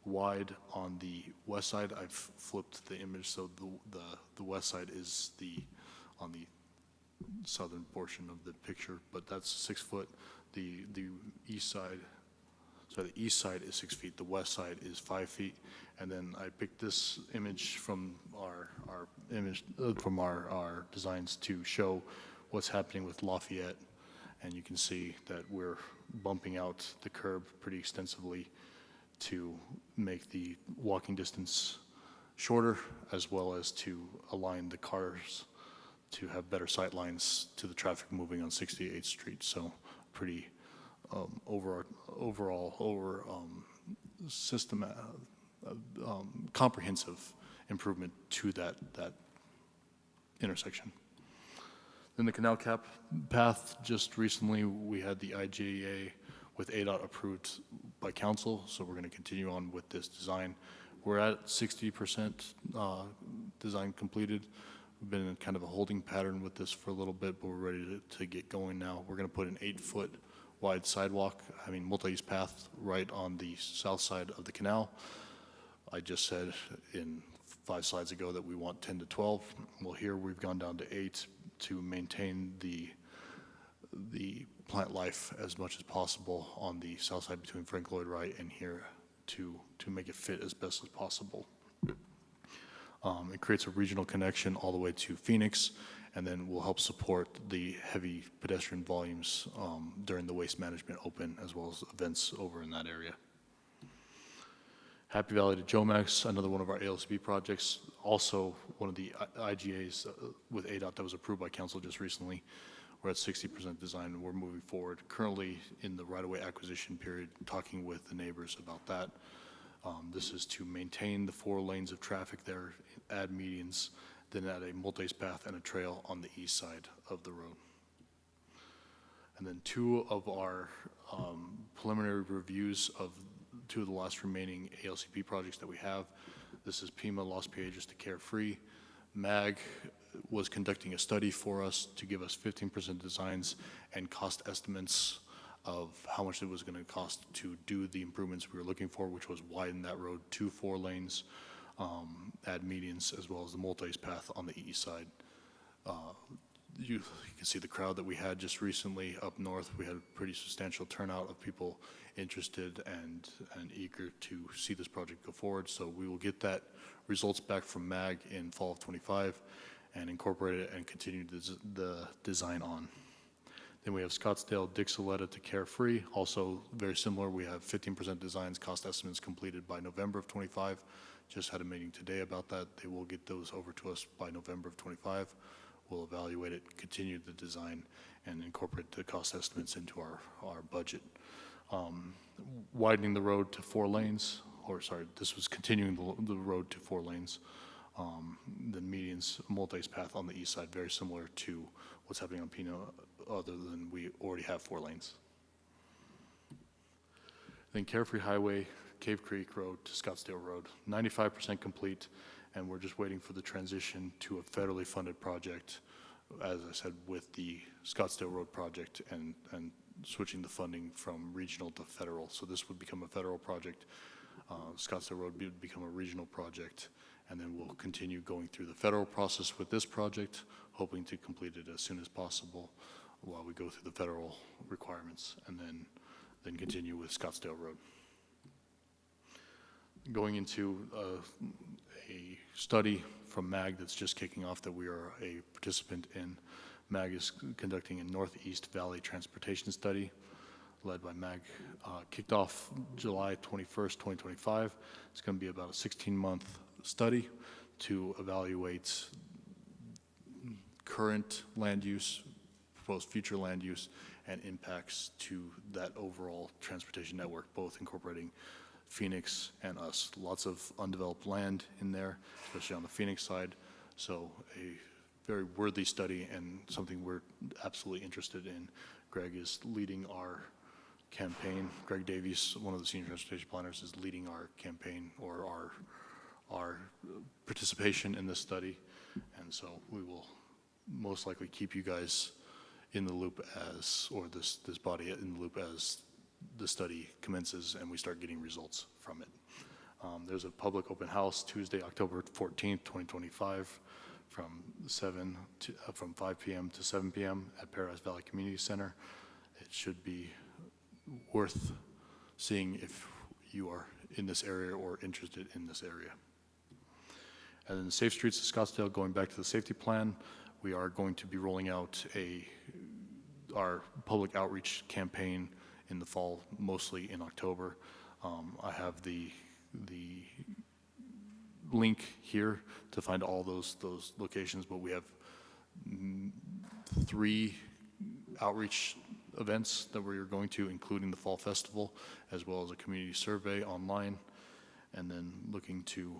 wide on the west side. I've flipped the image, so the west side is on the southern portion of the picture, but that's 6 foot. The east side, so the east side is 6 feet, the west side is 5 feet, and then I picked this image from our designs to show what's happening with Lafayette, and you can see that we're bumping out the curb pretty extensively to make the walking distance shorter, as well as to align the cars to have better sight lines to the traffic moving on 68th Street. So pretty comprehensive improvement to that intersection. Then the canal cap path, just recently we had the IGA with ADOT approved by council, so we're going to continue on with this design. We're at 60% design completed. We've been in kind of a holding pattern with this for a little bit, but we're ready to get going now. We're going to put an 8-foot wide sidewalk, multi-use path right on the south side of the canal. I just said in 5 slides ago that we want 10 to 12. Well, here we've gone down to 8 to maintain the plant life as much as possible on the south side between Frank Lloyd Wright and here to make it fit as best as possible. It creates a regional connection all the way to Phoenix, and then will help support the heavy pedestrian volumes during the Waste Management Open, as well as events over in that area. Happy Valley to Jomax, another one of our ALCP projects, also one of the IGAs with ADOT that was approved by council just recently. We're at 60% design, and we're moving forward. Currently in the right-of-way acquisition period, talking with the neighbors about that. This is to maintain the 4 lanes of traffic there, add medians, then add a multi-use path and a trail on the east side of the road. And then 2 of our preliminary reviews of 2 of the last remaining ALCP projects that we have. This is Pima, Los Piedras to Carefree. MAG was conducting a study for us to give us 15% designs and cost estimates of how much it was going to cost to do the improvements we were looking for, which was widen that road to 4 lanes, add medians, as well as the multi-use path on the east side. You can see the crowd that we had just recently up north. We had a pretty substantial turnout of people interested and eager to see this project go forward. So we will get that results back from MAG in fall of 25 and incorporate it and continue the design on. Then we have Scottsdale, Dixoletta to Carefree, also very similar. We have 15% designs, cost estimates completed by November of 25. Just had a meeting today about that. They will get those over to us by November of 25. We'll evaluate it, continue the design, and incorporate the cost estimates into our budget. Widening the road to 4 lanes, or sorry, this was continuing the road to 4 lanes. The medians, multi-use path on the east side, very similar to what's happening on Pino, other than we already have 4 lanes. Then Carefree Highway, Cave Creek Road to Scottsdale Road, 95% complete, and we're just waiting for the transition to a federally funded project, as I said, with the Scottsdale Road project and switching the funding from regional to federal. So this would become a federal project. Scottsdale Road would become a regional project, and then we'll continue going through the federal process with this project, hoping to complete it as soon as possible while we go through the federal requirements, and then continue with Scottsdale Road. Going into a study from MAG that's just kicking off that we are a participant in. MAG is conducting a Northeast Valley Transportation Study led by MAG, kicked off July 21st, 2025. It's going to be about a 16-month study to evaluate current land use, proposed future land use, and impacts to that overall transportation network, both incorporating Phoenix and us. Lots of undeveloped land in there, especially on the Phoenix side. So a very worthy study and something we're absolutely interested in. Greg is leading our campaign. Greg Davies, one of the senior transportation planners, is leading our campaign or our participation in this study. And so we will most likely keep you guys in the loop as, or this body in the loop as the study commences and we start getting results from it. There's a public open house Tuesday, October 14th, 2025 from 5 p.m. to 7 p.m. at Paradise Valley Community Center. It should be worth seeing if you are in this area or interested in this area. And then the Safe Streets of Scottsdale, going back to the safety plan, we are going to be rolling out our public outreach campaign in the fall, mostly in October. I have the link here to find all those locations, but we have 3 outreach events that we're going to, including the Fall Festival, as well as a community survey online, and then looking to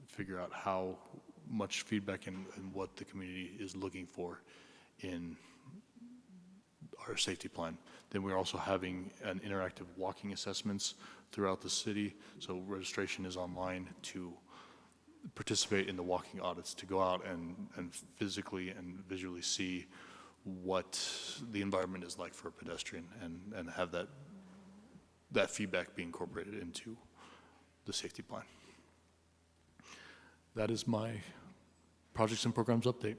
figure out how much feedback and what the community is looking for in our safety plan. Then we're also having an interactive walking assessments throughout the city, so registration is online to participate in the walking audits, to go out and physically and visually see what the environment is like for a pedestrian and have that feedback be incorporated into the safety plan. That is my projects and programs update.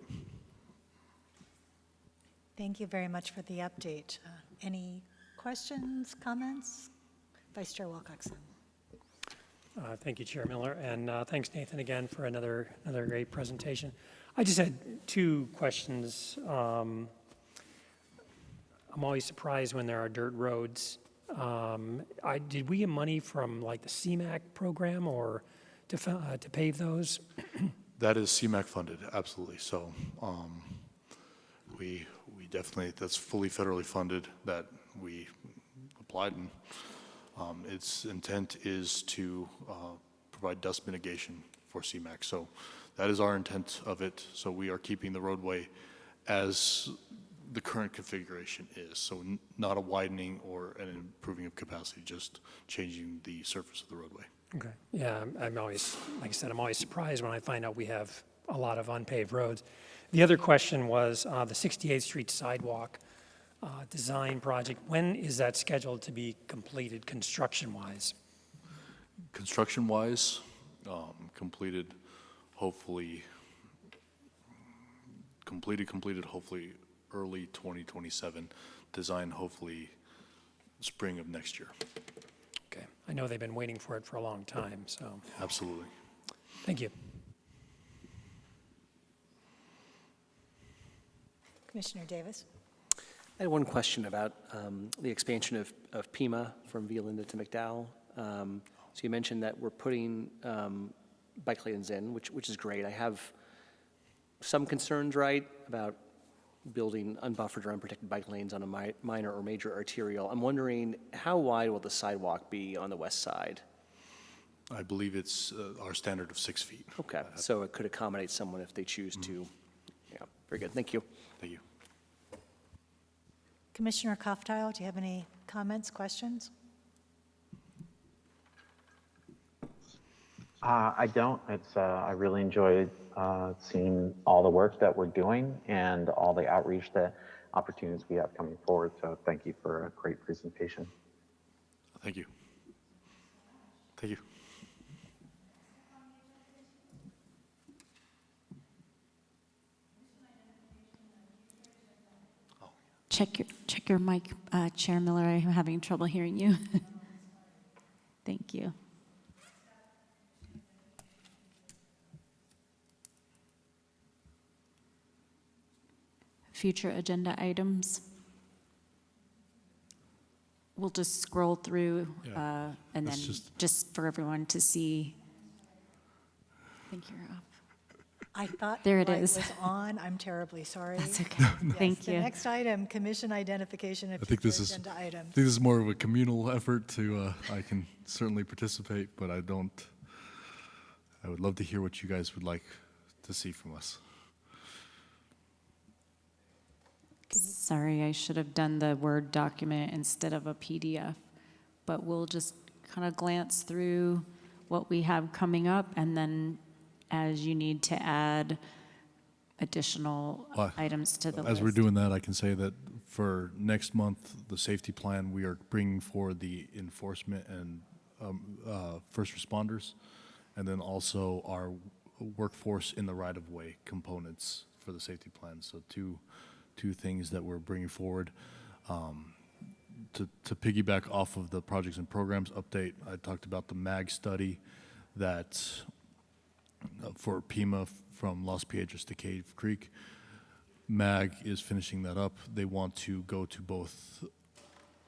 Thank you very much for the update. Any questions, comments? Vice Chair Wilcoxon. Thank you, Chair Miller, and thanks, Nathan, again for another great presentation. I just had 2 questions. I'm always surprised when there are dirt roads. Did we get money from like the CMAQ program or to pave those? That is CMAQ funded, absolutely. So we definitely, that's fully federally funded that we applied, and its intent is to provide dust mitigation for CMAQ. So that is our intent of it. So we are keeping the roadway as the current configuration is. So not a widening or an improving of capacity, just changing the surface of the roadway. Okay. Yeah, I'm always, like I said, I'm always surprised when I find out we have a lot of unpaved roads. The other question was the 68th Street sidewalk design project. When is that scheduled to be completed construction-wise? Construction-wise, completed hopefully early 2027. Design hopefully spring of next year. Okay. I know they've been waiting for it for a long time, so. Absolutely. Thank you. Commissioner Davis. I had one question about the expansion of Pima from Violinda to McDowell. So you mentioned that we're putting bike lanes in, which is great. I have some concerns, right, about building unbuffered or unprotected bike lanes on a minor or major arterial. I'm wondering, how wide will the sidewalk be on the west side? I believe it's our standard of 6 feet. Okay, so it could accommodate someone if they choose to. Yeah, very good. Thank you. Thank you. Commissioner Koftile, do you have any comments, questions? I don't. I really enjoyed seeing all the work that we're doing and all the outreach opportunities we have coming forward. So thank you for a great presentation. Thank you. Thank you. check your mic, Chair Miller. I'm having trouble hearing you. Thank you. Future agenda items. We'll just scroll through and then just for everyone to see. I think you're up. I thought There the it light is. was on. I'm terribly sorry. That's okay. Yes, Thank the you. next item, commission identification of I think future this is, agenda I items. think this is more of a communal effort to, I can certainly participate, but I would love to hear what you guys would like to see from us. Sorry, I should have done the Word document instead of a PDF, but we'll just kind of glance through what we have coming up, and then as you need to add additional items to the list. As we're doing that, I can say that for next month, the safety plan, we are bringing forward the enforcement and first responders, and then also our workforce in the right-of-way components for the safety plan. So two things that we're bringing forward. To piggyback off of the projects and programs update, I talked about the MAG study that for Pima from Los Piedras to Cave Creek. MAG is finishing that up. They want to go to both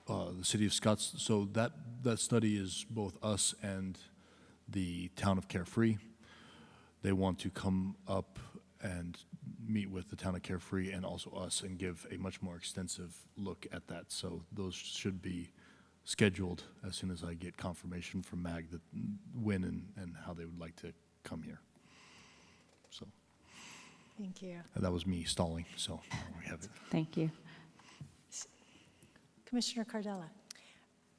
the city of Scottsdale. So that study is both us and the town of Carefree. They want to come up and meet with the town of Carefree and also us and give a much more extensive look at that. So those should be scheduled as soon as I get confirmation from MAG that when and how they would like to come here. So Thank you. that was me stalling, so we have it. Thank you. Commissioner Cardella.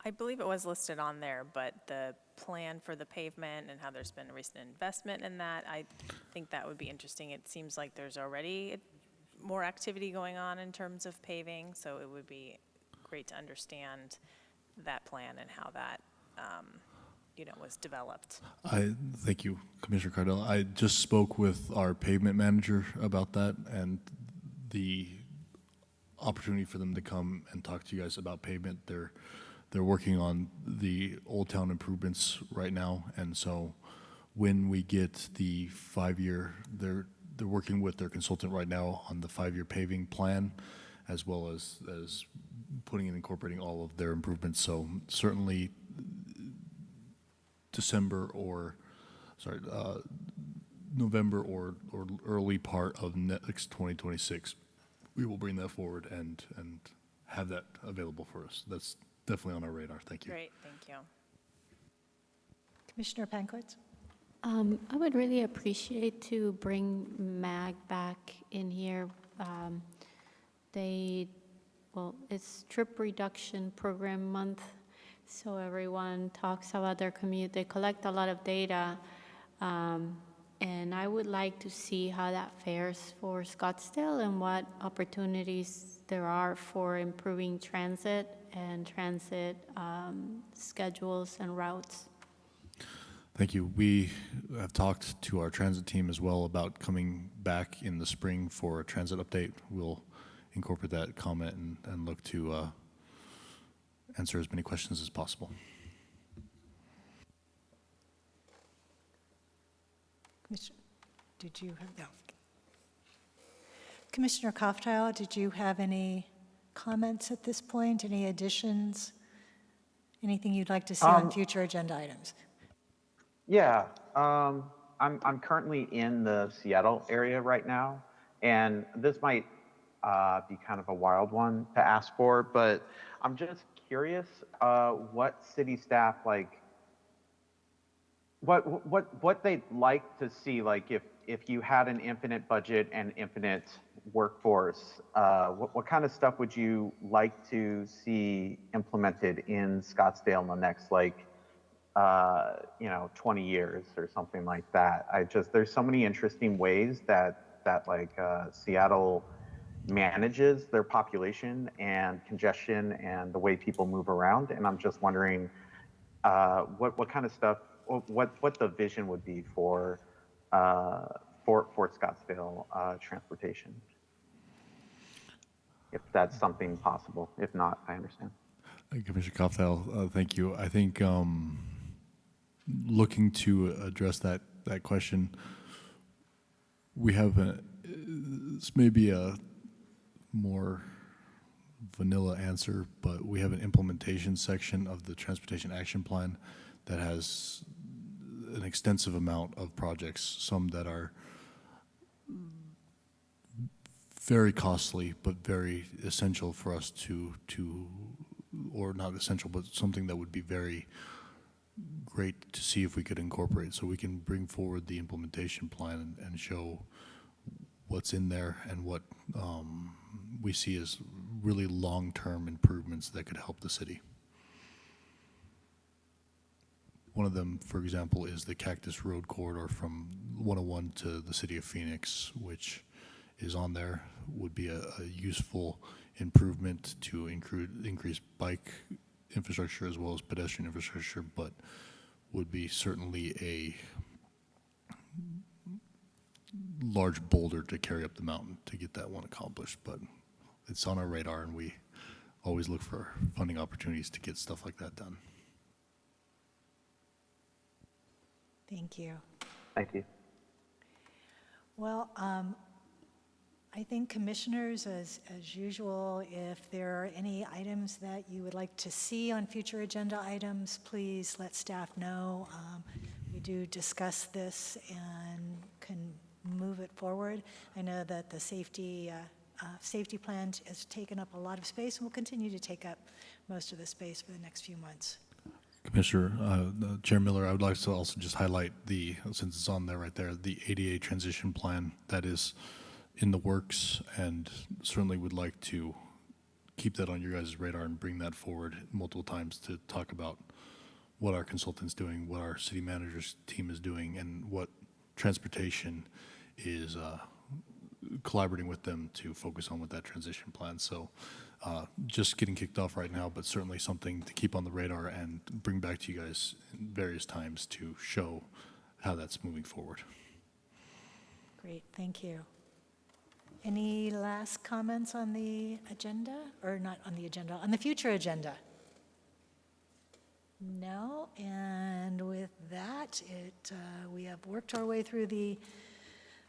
I believe it was listed on there, but the plan for the pavement and how there's been a recent investment in that, I think that would be interesting. It seems like there's already more activity going on in terms of paving, so it would be great to understand that plan and how that, was developed. Thank you, Commissioner Cardella. I just spoke with our pavement manager about that and the opportunity for them to come and talk to you guys about pavement. They're working on the Old Town improvements right now, and so when we get the 5-year, they're working with their consultant right now on the 5-year paving plan, as well as putting and incorporating all of their improvements. So certainly November or early part of next 2026, we will bring that forward and have that available for us. That's definitely on our radar. Thank you. Great, thank you. Commissioner Pankowitz. I would really appreciate to bring MAG back in here. It's trip reduction program month, so everyone talks about their commute. They collect a lot of data, and I would like to see how that fares for Scottsdale and what opportunities there are for improving transit and transit schedules and routes. Thank you. We have talked to our transit team as well about coming back in the spring for a transit update. We'll incorporate that comment and look to answer as many questions as possible. Did you have? No. Commissioner Koftail, did you have any comments at this point? Any additions? Anything you'd like to see on future agenda items? Yeah, I'm currently in the Seattle area right now, and this might be kind of a wild one to ask for, but I'm just curious what city staff what they'd like to see, like if you had an infinite budget and infinite workforce, what kind of stuff would you like to see implemented in Scottsdale in the next 20 years or something like that? There's so many interesting ways that Seattle manages their population and congestion and the way people move around, and I'm just wondering what kind of stuff, what the vision would be for Scottsdale transportation. if that's something possible. If not, I understand. Commissioner Kofthal, thank you. I think looking to address that question, we have this may be a more vanilla answer, but we have an implementation section of the Transportation Action Plan that has an extensive amount of projects, some that are very costly, but very essential for us to, or not essential, but something that would be very great to see if we could incorporate. So we can bring forward the implementation plan and show what's in there and what we see as really long-term improvements that could help the city. One of them, for example, is the Cactus Road corridor from 101 to the city of Phoenix, which is on there, would be a useful improvement to increase bike infrastructure as well as pedestrian infrastructure, but would be certainly a large boulder to carry up the mountain to get that one accomplished. But it's on our radar, and we always look for funding opportunities to get stuff like that done. Thank you. Thank you. Well, I think commissioners, as usual, if there are any items that you would like to see on future agenda items, please let staff know. We do discuss this and can move it forward. I know that the safety plan has taken up a lot of space and will continue to take up most of the space for the next few months. Commissioner, Chair Miller, I would like to also just highlight since it's on there right there, the ADA transition plan that is in the works, and certainly would like to keep that on your guys' radar and bring that forward multiple times to talk about what our consultant's doing, what our city manager's team is doing, and what transportation is collaborating with them to focus on with that transition plan. So just getting kicked off right now, but certainly something to keep on the radar and bring back to you guys in various times to show how that's moving forward. Great, thank you. Any last comments on the agenda, or not on the agenda, on the future agenda? No, and with that, we have worked our way through the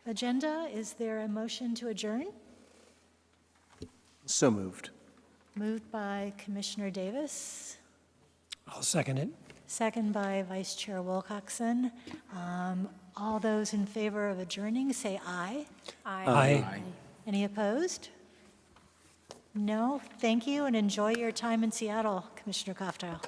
agenda. Is there a motion to adjourn? So moved. Moved by Commissioner Davis, I'll second it. second by Vice Chair Wilcoxon. All those in favor of adjourning, say aye. Aye. Any opposed? No? Thank you, and enjoy your time in Seattle, Commissioner Kofthal.